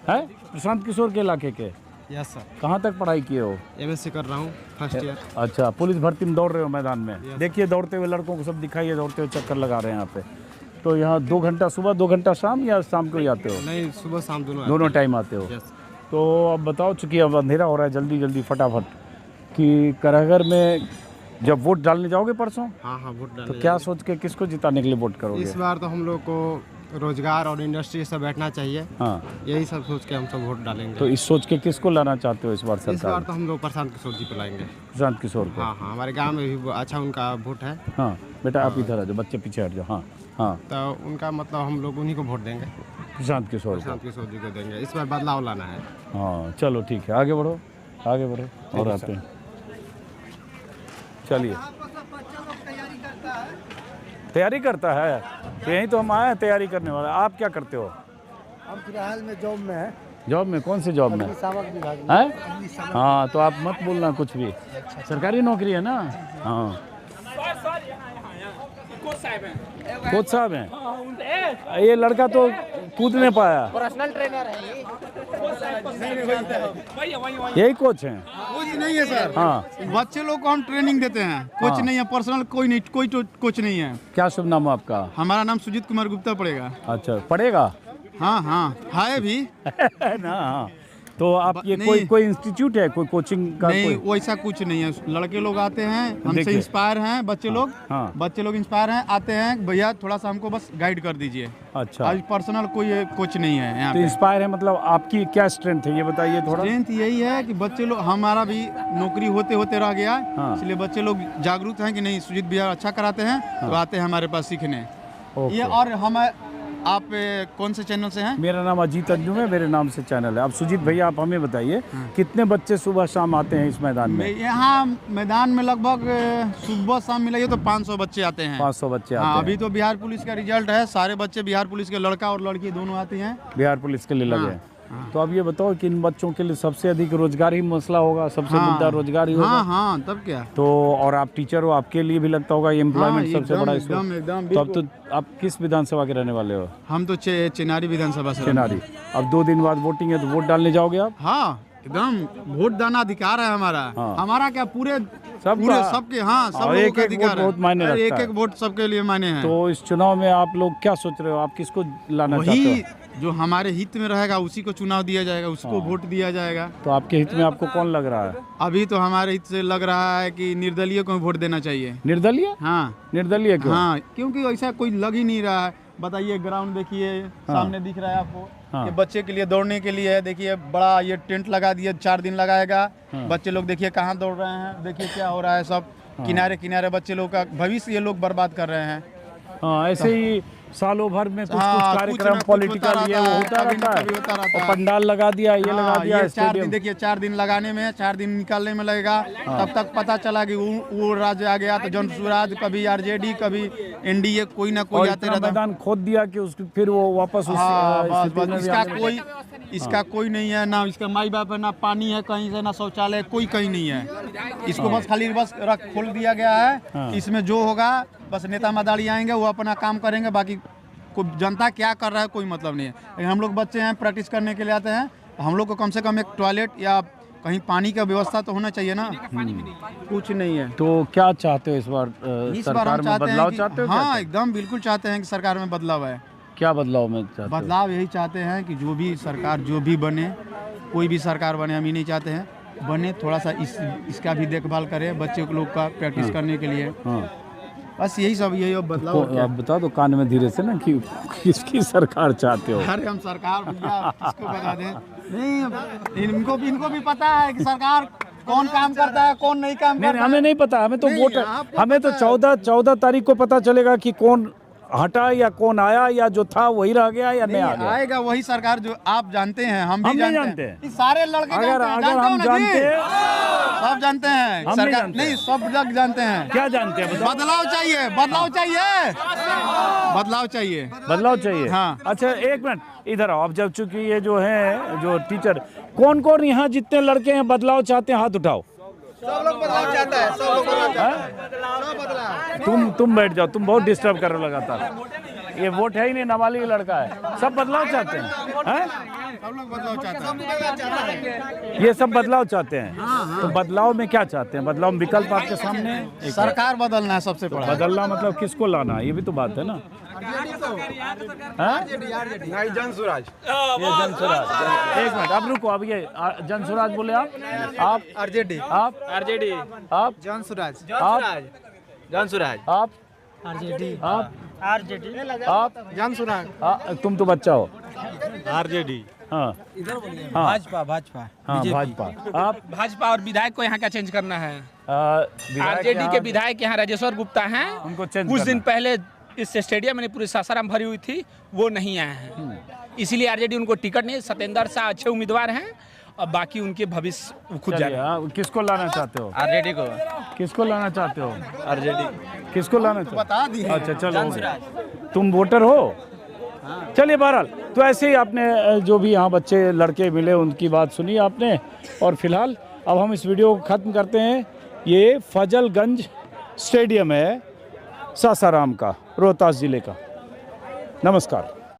है? प्रशांत किशोर के इलाके के? Yes sir. कहाँ तक पढ़ाई किए हो? एमएससी कर रहा हूँ, फर्स्ट ईयर। अच्छा, पुलिस भर्ती में दौड़ रहे हो मैदान में? देखिए दौड़ते हुए लड़कों को सब दिखाइए, दौड़ते हुए चक्कर लगा रहे हैं यहाँ पे। तो यहाँ 2 घंटा सुबह, 2 घंटा शाम, या शाम को ही आते हो? नहीं, सुबह शाम दोनों टाइम आते हो। तो अब बताओ, चूँकि अब अंधेरा हो रहा है, जल्दी फटाफट, कि करहगर में जब वोट डालने जाओगे परसों? हाँ, वोट डालने। तो क्या सोच के किसको जिताने के लिए वोट करोगे? इस बार तो हम लोग को रोजगार और इंडस्ट्री से बैठना चाहिए। हाँ, यही सब सोच के हम सब वोट डालेंगे। तो इस सोच के किसको लाना चाहते हो इस बार सरकार? इस बार तो हम लोग प्रशांत किशोर जी को लाएंगे। प्रशांत किशोर को? हाँ, हमारे गांव में भी अच्छा उनका वोट है। हाँ बेटा, आप इधर आ जाओ, बच्चे पीछे हट जाओ। हाँ, तो उनका मतलब हम लोग उन्हीं को वोट देंगे, प्रशांत किशोर जी को देंगे। इस बार बदलाव लाना है। हाँ चलो ठीक है, आगे बढ़ो और आते हैं। चलिए, तैयारी करता है तो यहीं तो हम आए हैं तैयारी करने वाला। आप क्या करते हो? हम फिलहाल में जॉब में है। जॉब में? कौन से जॉब में? अग्निशामक विभाग में। हैं? हाँ, तो आप मत बोलना कुछ भी, सरकारी नौकरी है ना। हाँ, कोच साहब हैं। ये लड़का तो कूद नहीं पाया। पर्सनल ट्रेनर है यही कोच हैं? कोच नहीं है सर। हाँ, बच्चे लोग को हम ट्रेनिंग देते हैं, कोच नहीं है, पर्सनल कोई कोच नहीं है। क्या शुभ नाम है आपका? हमारा नाम सुजीत कुमार गुप्ता पड़ेगा। अच्छा, पड़ेगा? हाँ है भी ना। तो आप ये कोई इंस्टीट्यूट है, कोई कोचिंग का? नहीं, वैसा कुछ नहीं है। लड़के लोग आते हैं, हमसे इंस्पायर हैं, बच्चे लोग इंस्पायर हैं, आते हैं, भैया थोड़ा सा हमको बस गाइड कर दीजिए। अच्छा, आज पर्सनल कोई कोच नहीं है यहाँ तो पे। इंस्पायर है मतलब आपकी क्या स्ट्रेंथ है ये बताइए थोड़ा। स्ट्रेंथ यही है कि बच्चे लोग, हमारा भी नौकरी होते रह गया, इसलिए बच्चे लोग जागरूक हैं कि नहीं सुजीत भैया अच्छा कराते हैं, तो आते हैं हमारे पास सीखने। ये और हम, आप कौन से चैनल से हैं? मेरा नाम अजीत अंजुम है, मेरे नाम से चैनल है। अब सुजीत भैया आप हमें बताइए, कितने बच्चे सुबह शाम आते हैं इस मैदान में? यहाँ मैदान में लगभग सुबह शाम मिलाइए तो 500 बच्चे आते हैं। 500 बच्चे आते हैं। अभी तो बिहार पुलिस का रिजल्ट है, सारे बच्चे बिहार पुलिस के, लड़का और लड़की दोनों आते हैं। बिहार पुलिस के लिए लगे? तो अब ये बताओ कि इन बच्चों के लिए सबसे अधिक रोजगार ही मसला होगा, सबसे मुद्दा रोजगार ही होगा। हाँ, तब क्या। तो और आप टीचर हो, आपके लिए भी लगता होगा ये एम्प्लॉयमेंट सबसे बड़ा इशू। एकदम। तो अब तो आप किस विधानसभा के रहने वाले हो? हम तो चिनारी विधानसभा से। चिनारी। अब 2 दिन बाद वोटिंग है, तो वोट डालने जाओगे आप? हाँ, एकदम वोट देना अधिकार है हमारा। हमारा क्या पूरे सबके, हाँ, सब लोगों का अधिकार है। एक वोट सबके लिए मायने हैं। तो इस चुनाव में आप लोग क्या सोच रहे हो, आप किसको लाना चाहते हो? जो हमारे हित में रहेगा उसी को चुनाव दिया जाएगा, उसको वोट दिया जाएगा। तो आपके हित में आपको कौन लग रहा है? अभी तो हमारे हित से लग रहा है कि निर्दलीय को वोट देना चाहिए। निर्दलीय? हाँ, निर्दलीय क्यों? हाँ, क्योंकि ऐसा कोई लग ही नहीं रहा है। बताइए, ग्राउंड देखिए, सामने दिख रहा है आपको। ये बच्चे के लिए दौड़ने के लिए है। देखिए बड़ा ये टेंट लगा दिया, 4 दिन लगाएगा। बच्चे लोग देखिए कहाँ दौड़ रहे हैं, देखिए क्या हो रहा है। सब किनारे किनारे बच्चे लोग का भविष्य ये लोग बर्बाद कर रहे हैं। हाँ, ऐसे ही सालों भर में कुछ कार्यक्रम पॉलिटिकल ये वो होता रहता है। और पंडाल लगा दिया, ये लगा दिया। 4 दिन देखिए, 4 दिन लगाने में, 4 दिन निकालने में लगेगा। तब तक पता चला कि वो राज्य आ गया तो जन स्वराज, कभी आरजेडी, कभी एनडीए, कोई ना कोई आते रहता। मैदान खोद दिया कि उसको फिर वो वापस इसका कोई नहीं है ना। इसका माई बाप है, ना पानी है कहीं से, ना शौचालय, कोई कहीं नहीं है। इसको बस खाली बस खोल दिया गया है। इसमें जो होगा बस नेता मदारी आएंगे, वो अपना काम करेंगे। बाकी जनता क्या कर रहा है कोई मतलब नहीं है। लेकिन हम लोग बच्चे हैं, प्रैक्टिस करने के लिए आते हैं। हम लोग को कम से कम एक टॉयलेट या कहीं पानी का व्यवस्था तो होना चाहिए ना। कुछ नहीं है। तो क्या चाहते हो इस बार सरकार में बदलाव चाहते हो? हाँ, एकदम बिल्कुल चाहते हैं कि सरकार में बदलाव है। क्या बदलाव में चाहते हो? बदलाव यही चाहते हैं कि जो भी सरकार जो भी बने, कोई भी सरकार बने, हम ही नहीं चाहते हैं बने, थोड़ा सा इसका भी देखभाल करे बच्चे लोग का प्रैक्टिस करने के लिए। बस यही सब, यही बदलाव। आप बता दो कान में धीरे से ना कि किसकी सरकार चाहते हो? अरे हम सरकार भैया किसको बता दें? नहीं, इनको भी पता है कि सरकार कौन काम करता है, कौन नहीं काम करता है। हमें नहीं पता, हमें तो वोट, हमें तो 14 तारीख को पता चलेगा कि कौन हटा या कौन आया, या जो था वही रह गया या नहीं आ गया। आएगा वही सरकार जो आप जानते हैं, हम भी जानते हैं। सारे लड़के अगर हम जानते हैं, सब जानते हैं। सरकार नहीं, सब लोग जानते हैं। क्या जानते हैं? बदलाव चाहिए, बदलाव चाहिए, बदलाव चाहिए, बदलाव चाहिए। हाँ। अच्छा, 1 मिनट इधर आओ। अब जब चूंकि ये जो है जो टीचर, कौन कौन यहाँ जितने लड़के हैं बदलाव चाहते हैं, हाथ उठाओ। सब लोग बदलाव चाहता है, सब लोग बदलाव। तुम बैठ जाओ, तुम बहुत डिस्टर्ब कर रहे हो लगातार। ये वोट है ही नहीं, नाबालिग लड़का है। सब बदलाव चाहते हैं, सब लोग बदलाव चाहते हैं। ये सब बदलाव चाहते हैं। तो बदलाव में क्या चाहते हैं? बदलाव में विकल्प आपके सामने, सरकार बदलना है सबसे बड़ा। बदलना मतलब किसको लाना है, ये भी तो बात है ना। जन स्वराज। ये जन स्वराज। 1 मिनट, अब रुको। अब ये जन स्वराज बोले आप आरजेडी, आप आरजेडी, आप जन स्वराज, आप जन स्वराज, आप आरजेडी, आप आरजेडी, आप जन स्वराज। तुम तो बच्चा हो। आरजेडी। हाँ, भाजपा, भाजपा, हाँ, भाजपा। आप भाजपा। और विधायक को यहाँ क्या चेंज करना है? विधायक आरजेडी के विधायक यहाँ राजेश्वर गुप्ता हैं। उनको चेंज कुछ दिन पहले इस स्टेडियम में पूरी सासाराम भरी हुई थी, वो नहीं आए हैं। इसीलिए आरजेडी उनको टिकट नहीं। सत्येंद्र शाह अच्छे उम्मीदवार हैं, और बाकी उनके भविष्य खुद जाने। किसको लाना चाहते हो? आरजेडी को। किसको लाना चाहते हो? आरजेडी। किसको लाना चाहते हो? बता दी। अच्छा, चलो, तुम वोटर हो। चलिए, बहरहाल तो ऐसे ही आपने जो भी यहाँ बच्चे लड़के मिले उनकी बात सुनी आपने। और फिलहाल अब हम इस वीडियो को ख़त्म करते हैं। ये फजलगंज स्टेडियम है सासाराम का, रोहतास ज़िले का। नमस्कार।